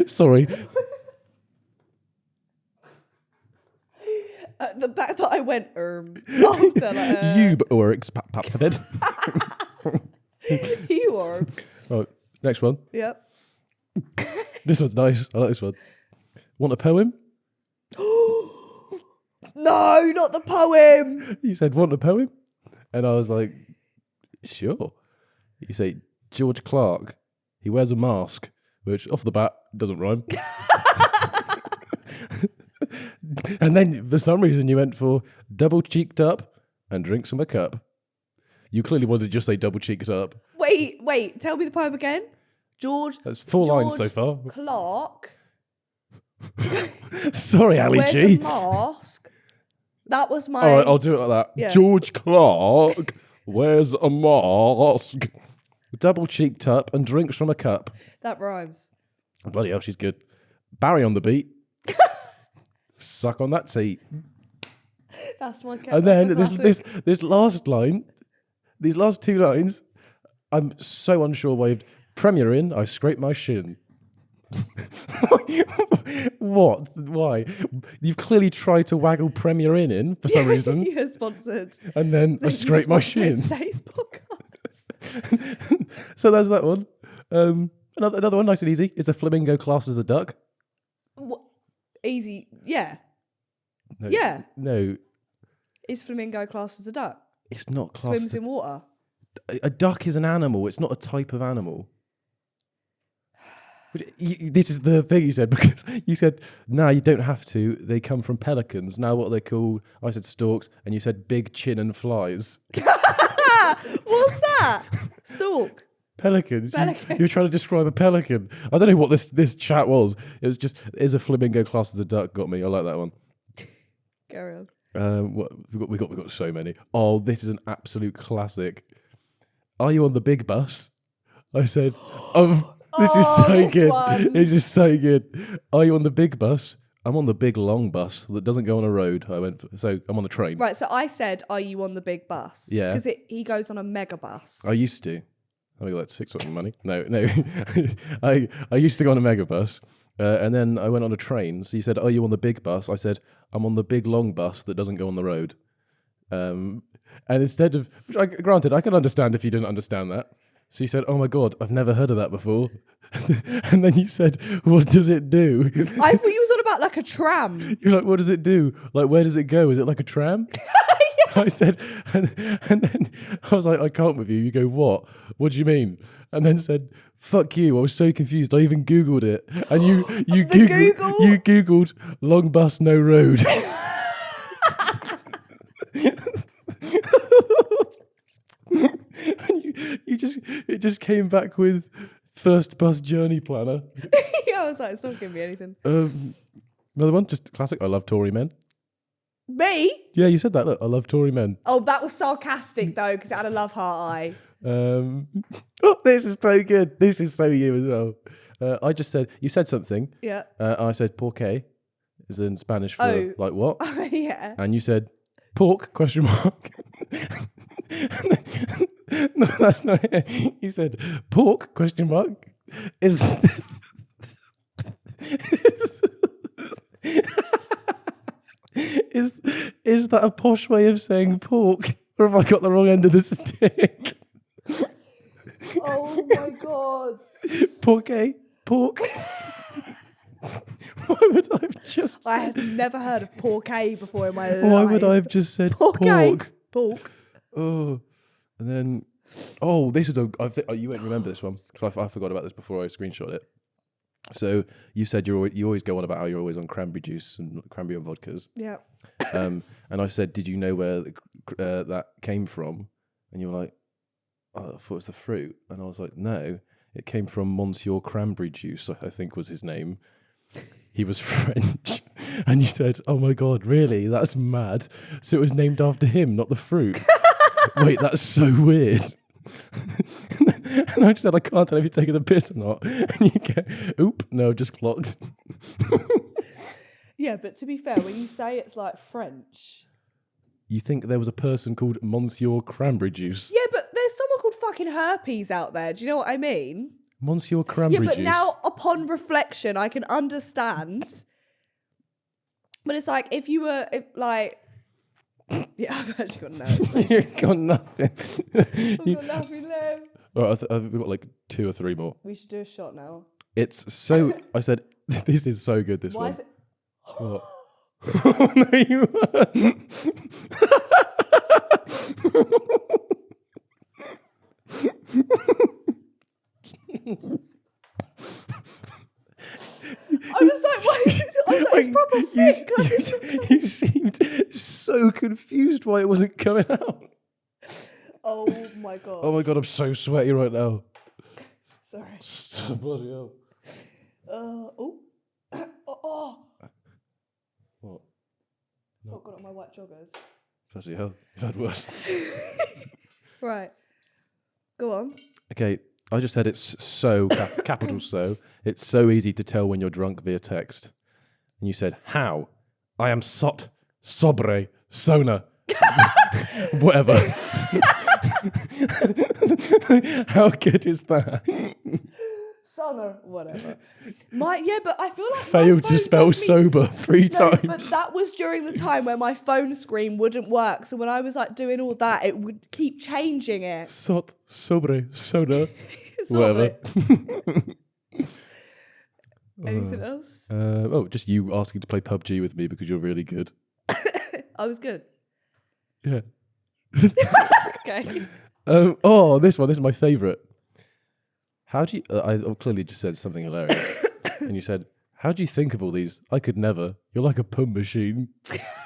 Sorry. The back that I went, after like, Yub Uark Puffhead. You are. Right, next one. Yep. This one's nice. I like this one. Want a poem? No, not the poem. You said, want a poem? And I was like, sure. You say, George Clarke, he wears a mask, which off the bat doesn't rhyme. And then for some reason you went for double cheeked up and drinks from a cup. You clearly wanted to just say double cheeked up. Wait, tell me the poem again. That's 4 lines so far. Clarke. Sorry, Ali wears G. a mask. That was my... All right, I'll do it like that. Yeah. George Clarke wears a mask, double cheeked up and drinks from a cup. That rhymes. Bloody hell, she's good. Barry on the beat. Suck on that seat. That's my And then this last line, these last 2 lines, I'm so unsure why. Premier in, I scrape my shin. What? Why? You've clearly tried to waggle Premier in for some reason. You're sponsored. And then I scrape my shin. Today's podcast. So there's that one. Another one, nice and easy. Is a flamingo classed as a duck? What? Easy. Yeah. No, Yeah. No. Is flamingo classed as a duck? It's not classed. Swims in water. A duck is an animal. It's not a type of animal. This is the thing you said, because you said, no, you don't have to. They come from pelicans. Now what are they called? I said storks, and you said big chin and flies. What's that? Stork. Pelicans. You're trying to describe a pelican. I don't know what this chat was. It was just, is a flamingo classed as a duck? Got me. I like that one. Carry on. We got so many. Oh, this is an absolute classic. Are you on the big bus? I said, this is so good. One. It's just so good. Are you on the big bus? I'm on the big long bus that doesn't go on a road. So I'm on the train. Right, so I said, are you on the big bus? Yeah. Because he goes on a mega bus. I used to. I got like 6 something money. No. I used to go on a mega bus. And then I went on a train. So you said, are you on the big bus? I said, I'm on the big long bus that doesn't go on the road. And instead of, granted, I can understand if you didn't understand that. So you said, oh my God, I've never heard of that before. And then you said, what does it do? I thought you was on about like a tram. You're like, what does it do? Like, where does it go? Is it like a tram? I said, and then I was like, I can't with you. You go, what? What do you mean? And then said, fuck you. I was so confused. I even Googled it. And you Googled long bus, no road. And it just came back with first bus journey planner. Yeah, I was like, it's not giving me anything. Another one, just classic. I love Tory men. Me? Yeah, you said that. Look, I love Tory men. Oh, that was sarcastic though, because it had a love heart eye. Oh, this is so good. This is so you as well. I just said, you said something. Yeah. I said por qué, is in Spanish for like what? Yeah. And you said pork, question mark. No, that's not it. You said pork, question mark. Is Is that a posh way of saying pork? Or have I got the wrong end of the stick? Oh my God. Pork, eh? Pork? Why would I have just I said... have never heard of pork before in my life. Why would I have just said pork? Pork. Oh, and then... Oh, this is a... you won't remember this one. 'Cause I forgot about this before I screenshot it. So you said you always go on about how you're always on cranberry juice and cranberry and vodkas. Yeah. And I said, did you know where that came from? And you were like, oh, I thought it was the fruit. And I was like, no, it came from Monsieur Cranberry Juice, I think was his name. He was French. And you said, oh my God, really? That's mad. So it was named after him, not the fruit. Wait, that's so weird. And I just said, I can't tell if you're taking the piss or not. And you go, oop, no, just clocked. Yeah, but to be fair, when you say it's like French... You think there was a person called Monsieur Cranberry Juice? Yeah, but there's someone called fucking herpes out there. Do you know what I mean? Monsieur Cranberry Juice. Yeah, but now upon reflection, I can understand. But it's like if you were yeah, I've actually got nothing. You've got nothing. I've got nothing left. All right, I've got like 2 or 3 more. We should do a shot now. It's so. I said this is so good. This Why one. is it? What? Oh, no, you weren't. I was like, why is it? I was like, it's proper thick. You seemed so confused why it wasn't coming out. Oh my God. Oh my God, I'm so sweaty right now. Sorry. Bloody hell. Oh. Oh. What? Oh, got on my white joggers. Bloody hell. You've had worse. Right. Go on. Okay, I just said it's so, capital so, it's so easy to tell when you're drunk via text. And you said, how? I am sobre, sona, whatever. How good is that? Summer, whatever. But I feel like Failed to spell sober 3 times. But that was during the time where my phone screen wouldn't work. So when I was like doing all that, it would keep changing it. Sobre, soda, whatever. Anything else? Just you asking to play PUBG with me because you're really good. I was good. Yeah. Okay. This is my favourite. How do you... I clearly just said something hilarious. And you said, how do you think of all these? I could never. You're like a pun machine.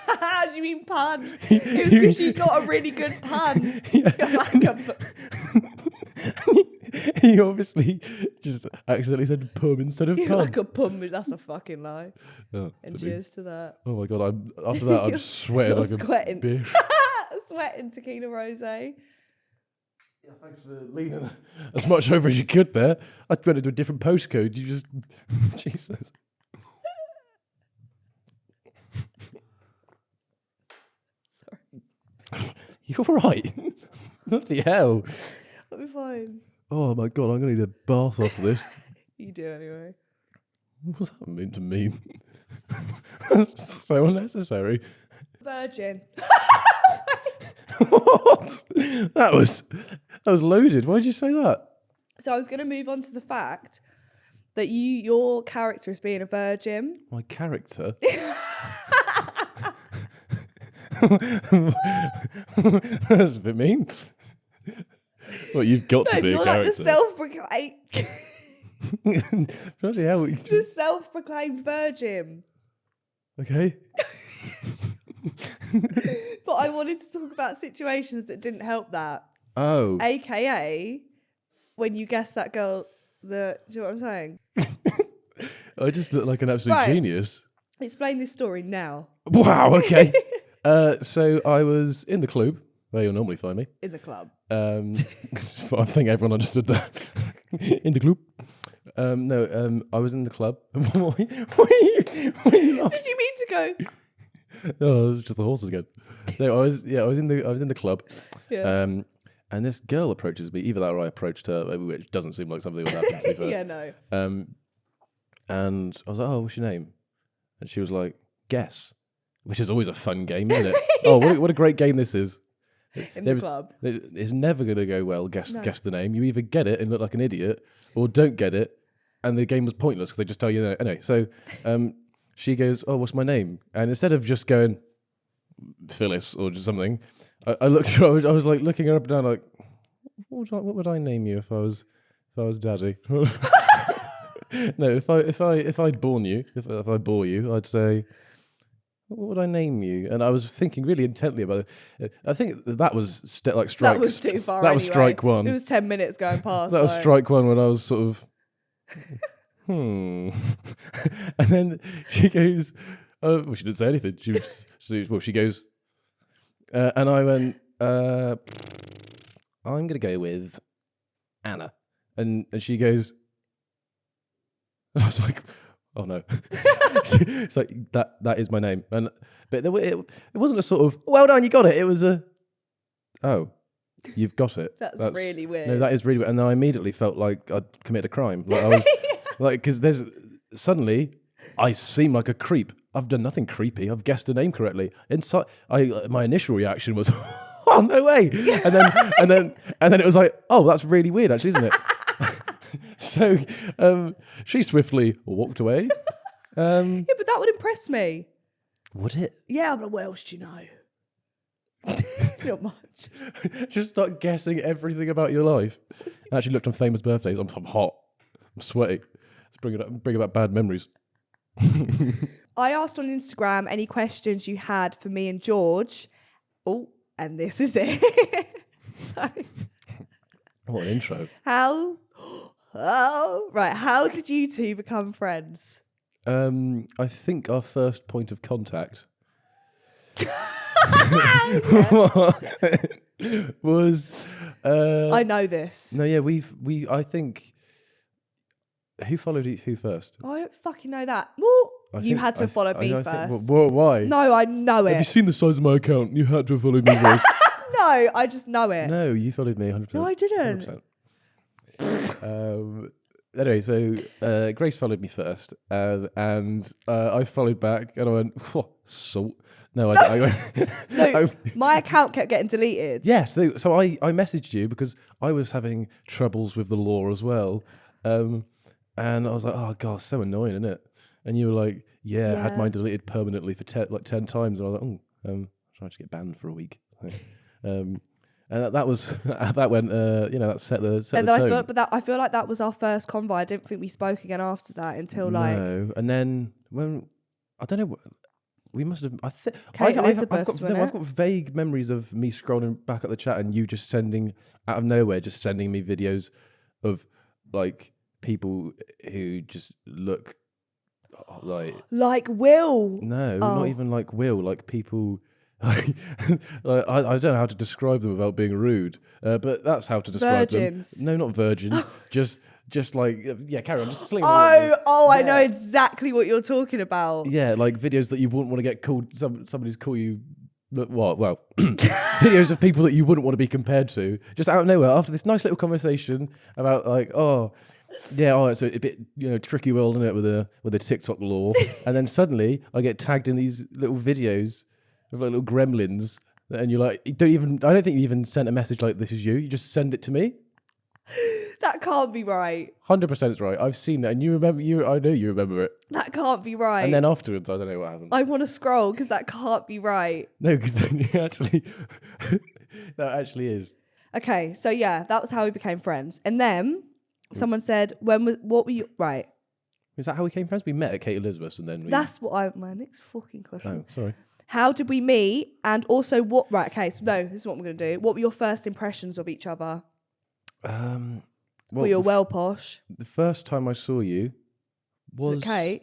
How do you mean pun? It was because you got a really good pun. He obviously just accidentally said pum instead of You're pun. like a pun. That's a fucking lie. Oh, And cheers to that. Oh my God, after that I'm sweating like sweating. a bitch. Sweating tequila rosé. Yeah, thanks for leaning as much over as you could there. I went into a different postcode. You just... Jesus. Sorry. You're right. Bloody hell. I'll be fine. Oh my God, I'm going to need a bath after this. You do anyway. What does that mean to me? That's so unnecessary. Virgin. What? That was loaded. Why did you say that? So I was going to move on to the fact that your character is being a virgin. My character? That's a bit mean. Well, you've got to be a you're character. like the self-proclaimed... Bloody hell. the self-proclaimed virgin. Okay. But I wanted to talk about situations that didn't help that. Oh. AKA, when you guess that girl, do you know what I'm saying? I just look like an absolute genius. Explain this story now. Wow, okay. So I was in the club, where you'll normally find me. In the club. I think everyone understood that. In the club. I was in the club. What are you Did you mean to go? Oh, it was just the horses again. No, I was in the club. Yeah. And this girl approaches me. Either that or I approached her, which doesn't seem like something that would happen to me fair. Yeah, no. And I was like, oh, what's your name? And she was like, guess. which is always a fun game, isn't it? Oh, what a great game this is. In the club. It's never going to go well, guess the name. You either get it and look like an idiot, or don't get it, and the game was pointless because they just tell you that. Anyway, so she goes, oh, what's my name? And instead of just going, Phyllis, or just something, I looked at her, I was like looking her up and down like, what would I name you if I was daddy? No, if I'd born you, if I bore you, I'd say, what would I name you? And I was thinking really intently about it. I think that was strike. That was too far. That was strike one. It was 10 minutes going past. That was strike one when I was sort of, And then she goes, well, she didn't say anything. She goes, and I went, I'm going to go with Anna. And she goes, I was like, oh no. It's like, that is my name. But it wasn't a sort of, well done, you got it. It was a, oh, you've got it. That's really weird. No, that is really weird. And then I immediately felt like I'd committed a crime. Like I was, like, because suddenly I seem like a creep. I've done nothing creepy. I've guessed the name correctly. Inside, my initial reaction was, oh no way. And then it was like, oh, that's really weird, actually, isn't it? So she swiftly walked away. Yeah, but that would impress me. Would it? Yeah, but what else do you know? Not much. Just start guessing everything about your life. I actually looked on famous birthdays. I'm hot. I'm sweaty. Let's bring about bad memories. I asked on Instagram any questions you had for me and George. Oh, and this is it. So, what an intro. How did you two become friends? I think our first point of contact was I know this. No, yeah, I think who followed who first? I don't fucking know that. Well, you had to have followed me first. Why? No, I know it. Have you seen the size of my account? You had to have followed me first. No, I just know it. No, you followed me 100%. No, I didn't. 100%. Anyway, so Grace followed me first, and I followed back, and I went, oh, salt. No, I went. No, my account kept getting deleted. Yes, so I messaged you because I was having troubles with the law as well, and I was like, oh god, so annoying, isn't it? And you were like, yeah, I had mine deleted permanently for 10 times, and I was like, I'm trying to get banned for a week. And that was that went. That set the and the tone. I feel like that was our first convo. I didn't think we spoke again after that until no. And then when I don't know, we must have. Kate Elizabeth. I've got vague memories of me scrolling back at the chat and you just sending out of nowhere, just sending me videos of like people who just look like Will. No, not even like Will. Like people. I don't know how to describe them without being rude, but that's how to describe virgins. them. No, not virgins. just like carry on. Just sling. I know exactly what you're talking about. Yeah, like videos that you wouldn't want to get called. Somebody's call you. Well, videos of people that you wouldn't want to be compared to. Just out of nowhere, after this nice little conversation about like, it's a bit tricky world, isn't it, with the TikTok law, and then suddenly I get tagged in these little videos of like little gremlins, and you're like, I don't think you even sent a message like this is you. You just send it to me. That can't be right. 100% it's right. I've seen that, and you remember. I know you remember it. That can't be right. And then afterwards, I don't know what happened. I want to scroll because that can't be right. No, because then you actually, that actually is. Okay, so yeah, that was how we became friends, and then someone said, what were you right? Is that how we became friends? We met at Kate Elizabeth's, and then that's what my next fucking question. Oh, sorry. How did we meet? And also what... Right, okay, so no, this is what we're going to do. What were your first impressions of each other? Well, you're well posh. The first time I saw you was Kate?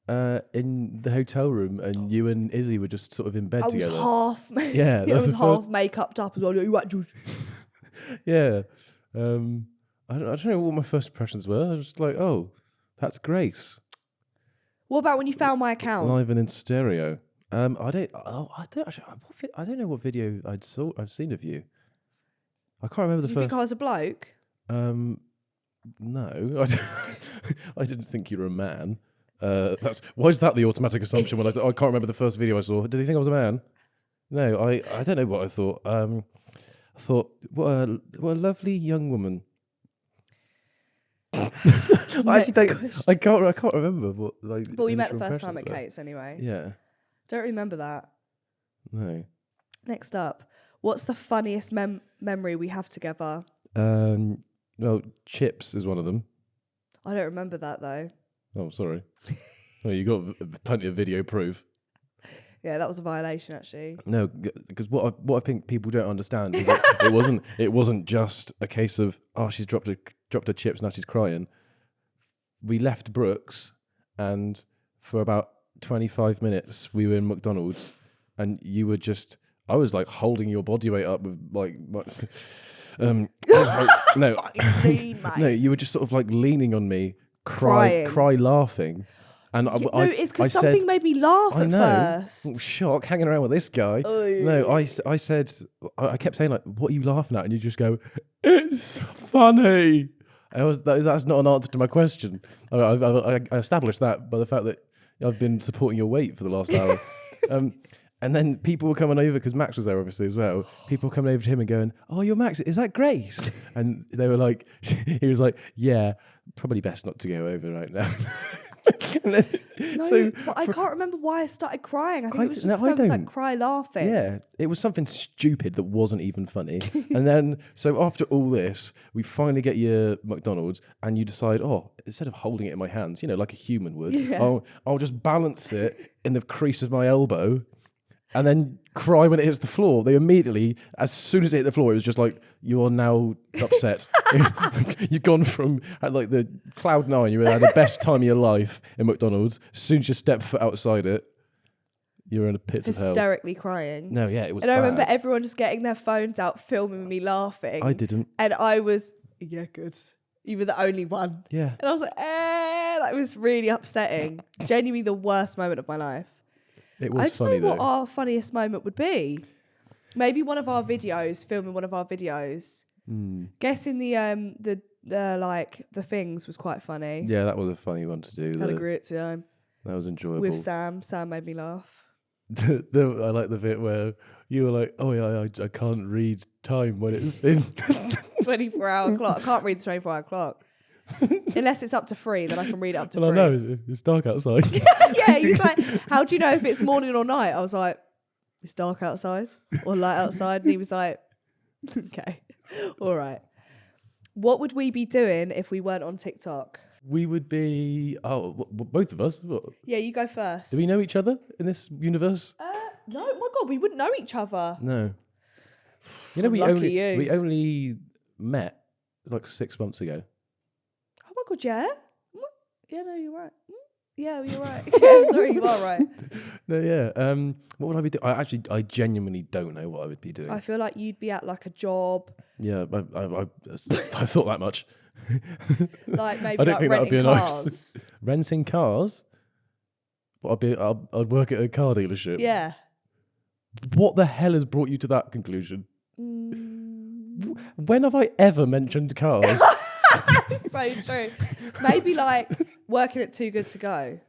In the hotel room, and you and Izzy were just sort of in bed together. I was half make-upped up as well. You right, George? Yeah. I don't know what my first impressions were. I was just like, oh, that's Grace. What about when you found my account? Live and in stereo. I don't know what video I've seen of you. I can't remember the first. Do you think I was a bloke? No, I didn't think you were a man. Why is that the automatic assumption when I can't remember the first video I saw? Did he think I was a man? No, I don't know what I thought. I thought, what a lovely young woman. I can't remember what. But we met the first time at Kate's anyway. Yeah. Don't remember that. No. Next up, what's the funniest memory we have together? Well, chips is one of them. I don't remember that though. Oh, sorry. Well, you got plenty of video proof. Yeah, that was a violation actually. No, because what I think people don't understand is that it wasn't just a case of she's dropped her chips, now she's crying. We left Brooks, and for about 25 minutes we were in McDonald's, and you were just. I was like holding your body weight up with no, no, you were just sort of like leaning on me, cry laughing, and it's because something made me laugh at first. Shock, hanging around with this guy. Oh, yeah. No, I said, I kept saying like, "What are you laughing at?" And you just go, "It's funny." And that's not an answer to my question. I established that by the fact that I've been supporting your weight for the last hour. And then people were coming over, because Max was there obviously as well. People were coming over to him and going, "Oh, you're Max, is that Grace?" And they were like, he was like, "Yeah, probably best not to go over right now." But I can't remember why I started crying. I think it was just because I was like cry laughing. Yeah, it was something stupid that wasn't even funny. And then, so after all this, we finally get your McDonald's, and you decide, instead of holding it in my hands, like a human would, I'll just balance it in the crease of my elbow. And then cry when it hits the floor. They immediately, as soon as it hit the floor, it was just like, you are now upset. You've gone from like the cloud nine, you were at the best time of your life in McDonald's. As soon as you step foot outside it, you're in a pit of hell. Hysterically crying. No, yeah, it was And bad. I remember everyone just getting their phones out, filming me laughing. I didn't. And I was, yeah, good. You were the only one. Yeah. And I was like, that was really upsetting. Genuinely the worst moment of my life. It was funny though. I don't know what our funniest moment would be. Maybe one of our videos, filming one of our videos. Guessing the things was quite funny. Yeah, that was a funny one to do. Had a great time. That was enjoyable. With Sam. Sam made me laugh. I like the bit where you were like, "Oh yeah, I can't read time when it's in 24-hour clock. I can't read the 24-hour clock. Unless it's up to 3, then I can read it up to 3. I know, it's dark outside. Yeah, he's like, "How do you know if it's morning or night?" I was like, "It's dark outside or light outside." And he was like, "Okay, all right." What would we be doing if we weren't on TikTok? We would be, both of us. What? Yeah, you go first. Do we know each other in this universe? No, my God, we wouldn't know each other. No. We only met like 6 months ago. Oh my God, yeah? Yeah, no, you're right. Yeah, you're right. Yeah, sorry, you are right. No, yeah. What would I be doing? I genuinely don't know what I would be doing. I feel like you'd be at like a job. Yeah, I thought that much. Like maybe I don't like think that would be cars. nice. Renting cars? I'd work at a car dealership. Yeah. What the hell has brought you to that conclusion? When have I ever mentioned cars? So true. Maybe like working at Too Good To Go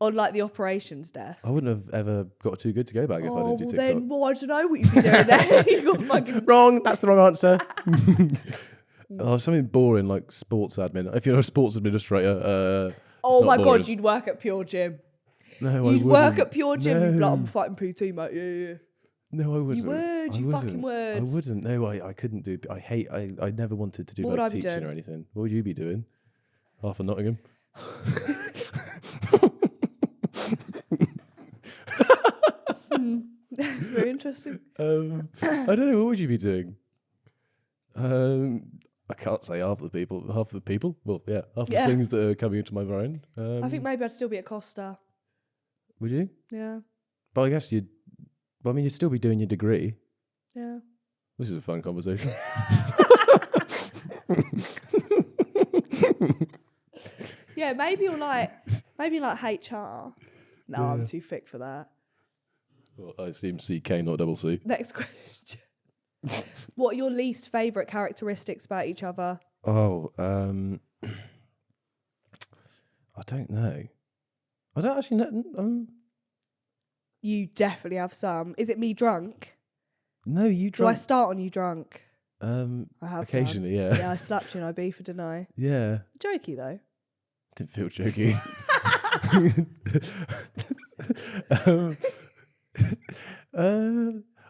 on like the operations desk. I wouldn't have ever got Too Good To Go back if I didn't do TikTok. Then I don't know what you'd be doing there. You got fucking wrong. That's the wrong answer. Something boring like sports admin. If you're a sports administrator, oh my boring. God, you'd work at Pure Gym. No, you'd work at Pure Gym. No. You'd be like, I'm fighting PT, mate. Yeah. No, I wouldn't. You would. You fucking would. I wouldn't. No, I couldn't do. I never wanted to do like teaching or anything. What would you be doing? Half of Nottingham. Very interesting. I don't know. What would you be doing? I can't say half the people. Well, yeah, half the things that are coming into my mind. I think maybe I'd still be at Costa. Would you? Yeah. But I guess you'd. But I mean, you'd still be doing your degree. Yeah. This is a fun conversation. Yeah, maybe like HR. No, I'm too thick for that. Well, I assume CK, not double C. Next question. What are your least favourite characteristics about each other? Oh, I don't know. I don't actually know. You definitely have some. Is it me drunk? No, you Do I drunk. start on you drunk? I have Occasionally, done. yeah. Yeah, I slapped you in Ibiza, didn't I? Yeah. Jokey though. Didn't feel jokey.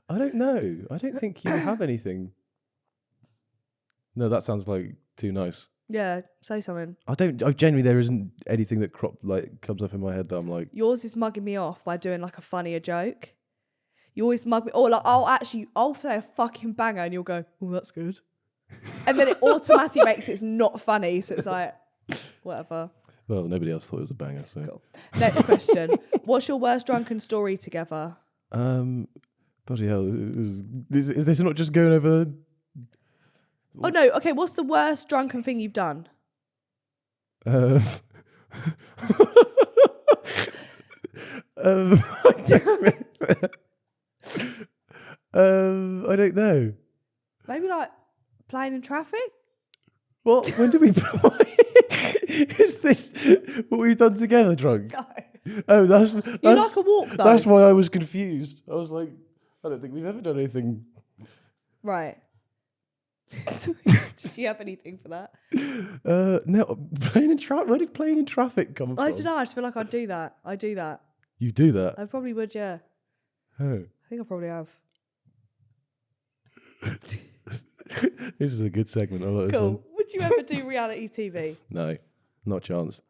I don't know. I don't think you have anything. No, that sounds like too nice. Yeah, say something. I genuinely, there isn't anything that comes up in my head that I'm like. Yours is mugging me off by doing like a funnier joke. You always mug me. Or like, I'll say a fucking banger and you'll go, oh, that's good. And then it automatically makes it not funny. So it's like, whatever. Well, nobody else thought it was a banger, so. Cool. Next question. What's your worst drunken story together? Bloody hell. Is this not just going over? Oh, no. Okay, what's the worst drunken thing you've done? I don't know. Maybe like playing in traffic? What? When did we play? Is this what we've done together, drunk? No. Oh, that's You like a walk, though? That's why I was confused. I was like, I don't think we've ever done anything. Right. Did you have anything for that? No, playing in traffic. Where did playing in traffic come from? I don't know. I just feel like I'd do that. I do that. You do that? I probably would, yeah. Oh. I think I probably have. This is a good segment. I like this one. Cool. Would you ever do reality TV? No, not a chance.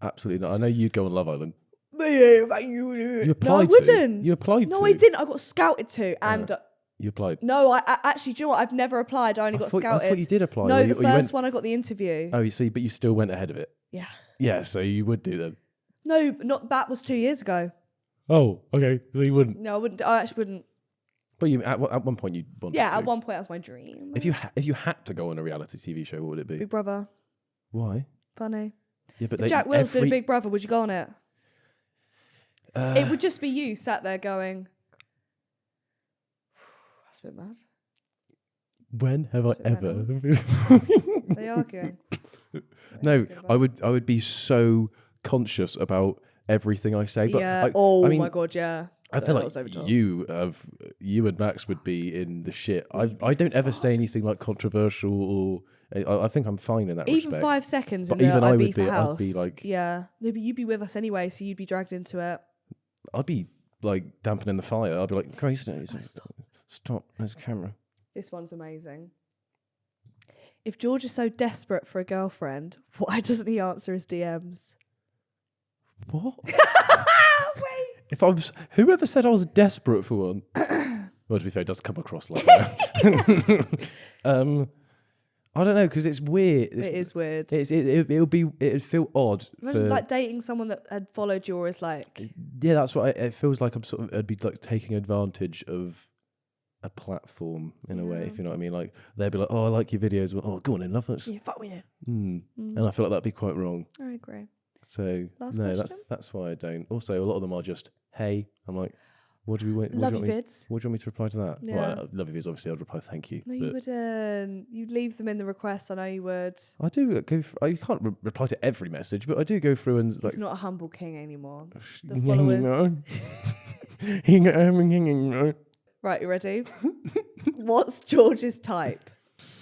Absolutely not. I know you'd go on Love Island. You applied no, I to. wouldn't. You applied to. No, I didn't. I got scouted to. And you applied. no, I actually, do you know what? I've never applied. I only got scouted. I thought you did apply. No, or the you first went, one I got the interview. Oh, you see, but you still went ahead of it. Yeah. Yeah, so you would do then. No, not that was 2 years ago. Oh, okay. So you wouldn't. No, I wouldn't. I actually wouldn't. But you at one point you wanted Yeah, to. at one point that was my dream. If you had to go on a reality TV show, what would it be? Big Brother. Why? Funny. Yeah, but If Jack Wills did a Big Brother, would you go on it? It would just be you sat there going, that's a bit mad. When have I ever? Are they arguing? No, I would be so conscious about everything I say. But yeah. I mean, my God, yeah. I feel like you and Max would be in the shit. I don't ever say anything like controversial or I think I'm fine in that even respect. 5 seconds But in even the I Ibiza would be, house. I'd be like, yeah. No, but you'd be with us anyway, so you'd be dragged into it. I'd be like dampening the fire. I'd be like, Grace, stop, there's a camera. This one's amazing. If George is so desperate for a girlfriend, why doesn't he answer his DMs? What? Wait. If I was, whoever said I was desperate for one? Well, to be fair, it does come across like that. I don't know, because it's weird. It is weird. It'd feel odd. Imagine like dating someone that had followed you or is like. Yeah, that's what it feels like. I'd be like taking advantage of a platform in a way, if you know what I mean. Like they'd be like, "Oh, I like your videos." Well, oh, go on in, love us. Yeah, fuck me And I feel like that'd be quite wrong. I agree. So Last no, question? that's why I don't. Also, a lot of them are just, "Hey," I'm like, "What do we want? Love you vids. What do you want me to reply to that?" Yeah. Well, love you vids. Obviously, I'd reply thank you. No, you wouldn't. You'd leave them in the request. I know you would. I do go. I can't reply to every message, but I do go through and like. He's not a humble king anymore. The followers. Right, you ready? What's George's type?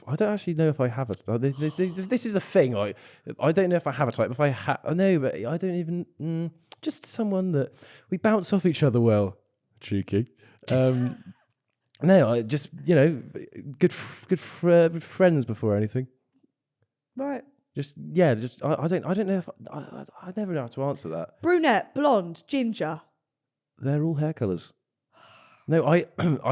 I don't actually know if I have a type. This is a thing. Like, I don't know if I have a type. If I I know, but I don't even. Just someone that we bounce off each other well. Cheeky. No, I just good friends before anything. Right. I don't know if I never know how to answer that. Brunette, blonde, ginger. They're all hair colours. No, I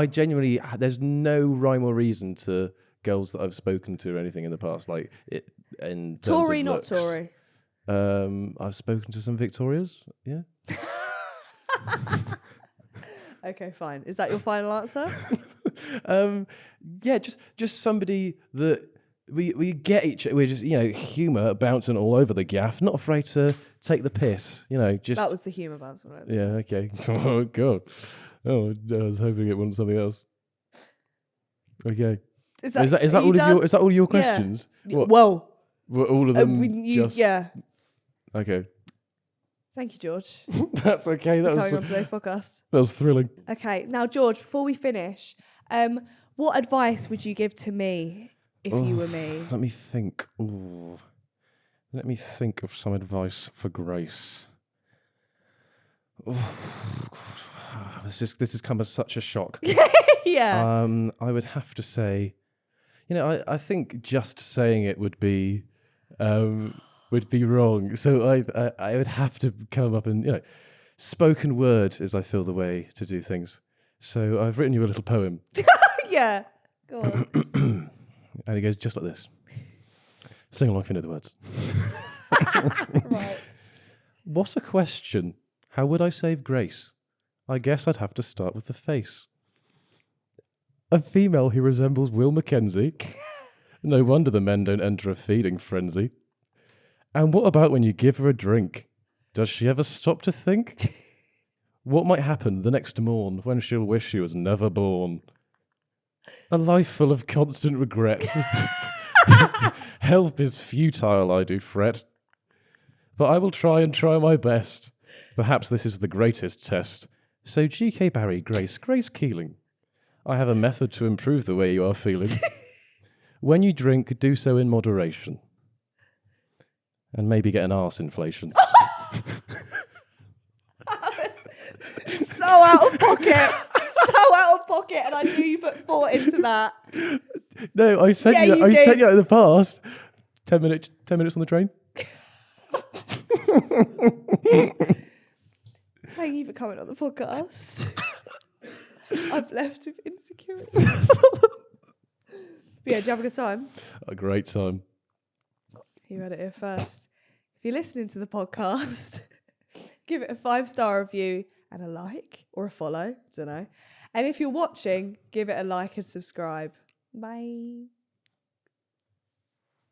genuinely, there's no rhyme or reason to girls that I've spoken to or anything in the past. Like it, in terms Tory, of not looks. Tory. I've spoken to some Victorias. Yeah. Okay, fine. Is that your final answer? Yeah, just somebody that we get each. We're just humour bouncing all over the gaff. Not afraid to take the piss. Just that was the humour bounce. Yeah. Okay. Oh God. Oh, I was hoping it wasn't something else. Okay. Is that all your questions? Yeah. Whoa. Were all of them Yeah. Okay. Thank you, George, That's okay. for coming on today's podcast. That was thrilling. Okay, now, George, before we finish, what advice would you give to me if you were me? Let me think. Let me think of some advice for Grace. This has come as such a shock. Yeah. I would have to say, I think just saying it would be wrong. So I would have to come up and spoken word is I feel the way to do things. So I've written you a little poem. Yeah. Go on. And it goes just like this. Sing along if you know the words. Right. What a question. How would I save Grace? I guess I'd have to start with the face. A female who resembles Will Mackenzie. No wonder the men don't enter a feeding frenzy. And what about when you give her a drink? Does she ever stop to think? What might happen the next morn when she'll wish she was never born? A life full of constant regret. Help is futile, I do fret. But I will try my best. Perhaps this is the greatest test. So G.K. Barry, Grace Keeling. I have a method to improve the way you are feeling. When you drink, do so in moderation. And maybe get an arse inflation. So out of pocket. So out of pocket. And I knew you put thought into that. No, I sent you that in the past. 10 minutes on the train. Thank you for coming on the podcast. I've left with insecurity. But yeah, did you have a good time? A great time. You heard it here first. If you're listening to the podcast, give it a 5-star review and a like or a follow. Don't know. And if you're watching, give it a like and subscribe. Bye.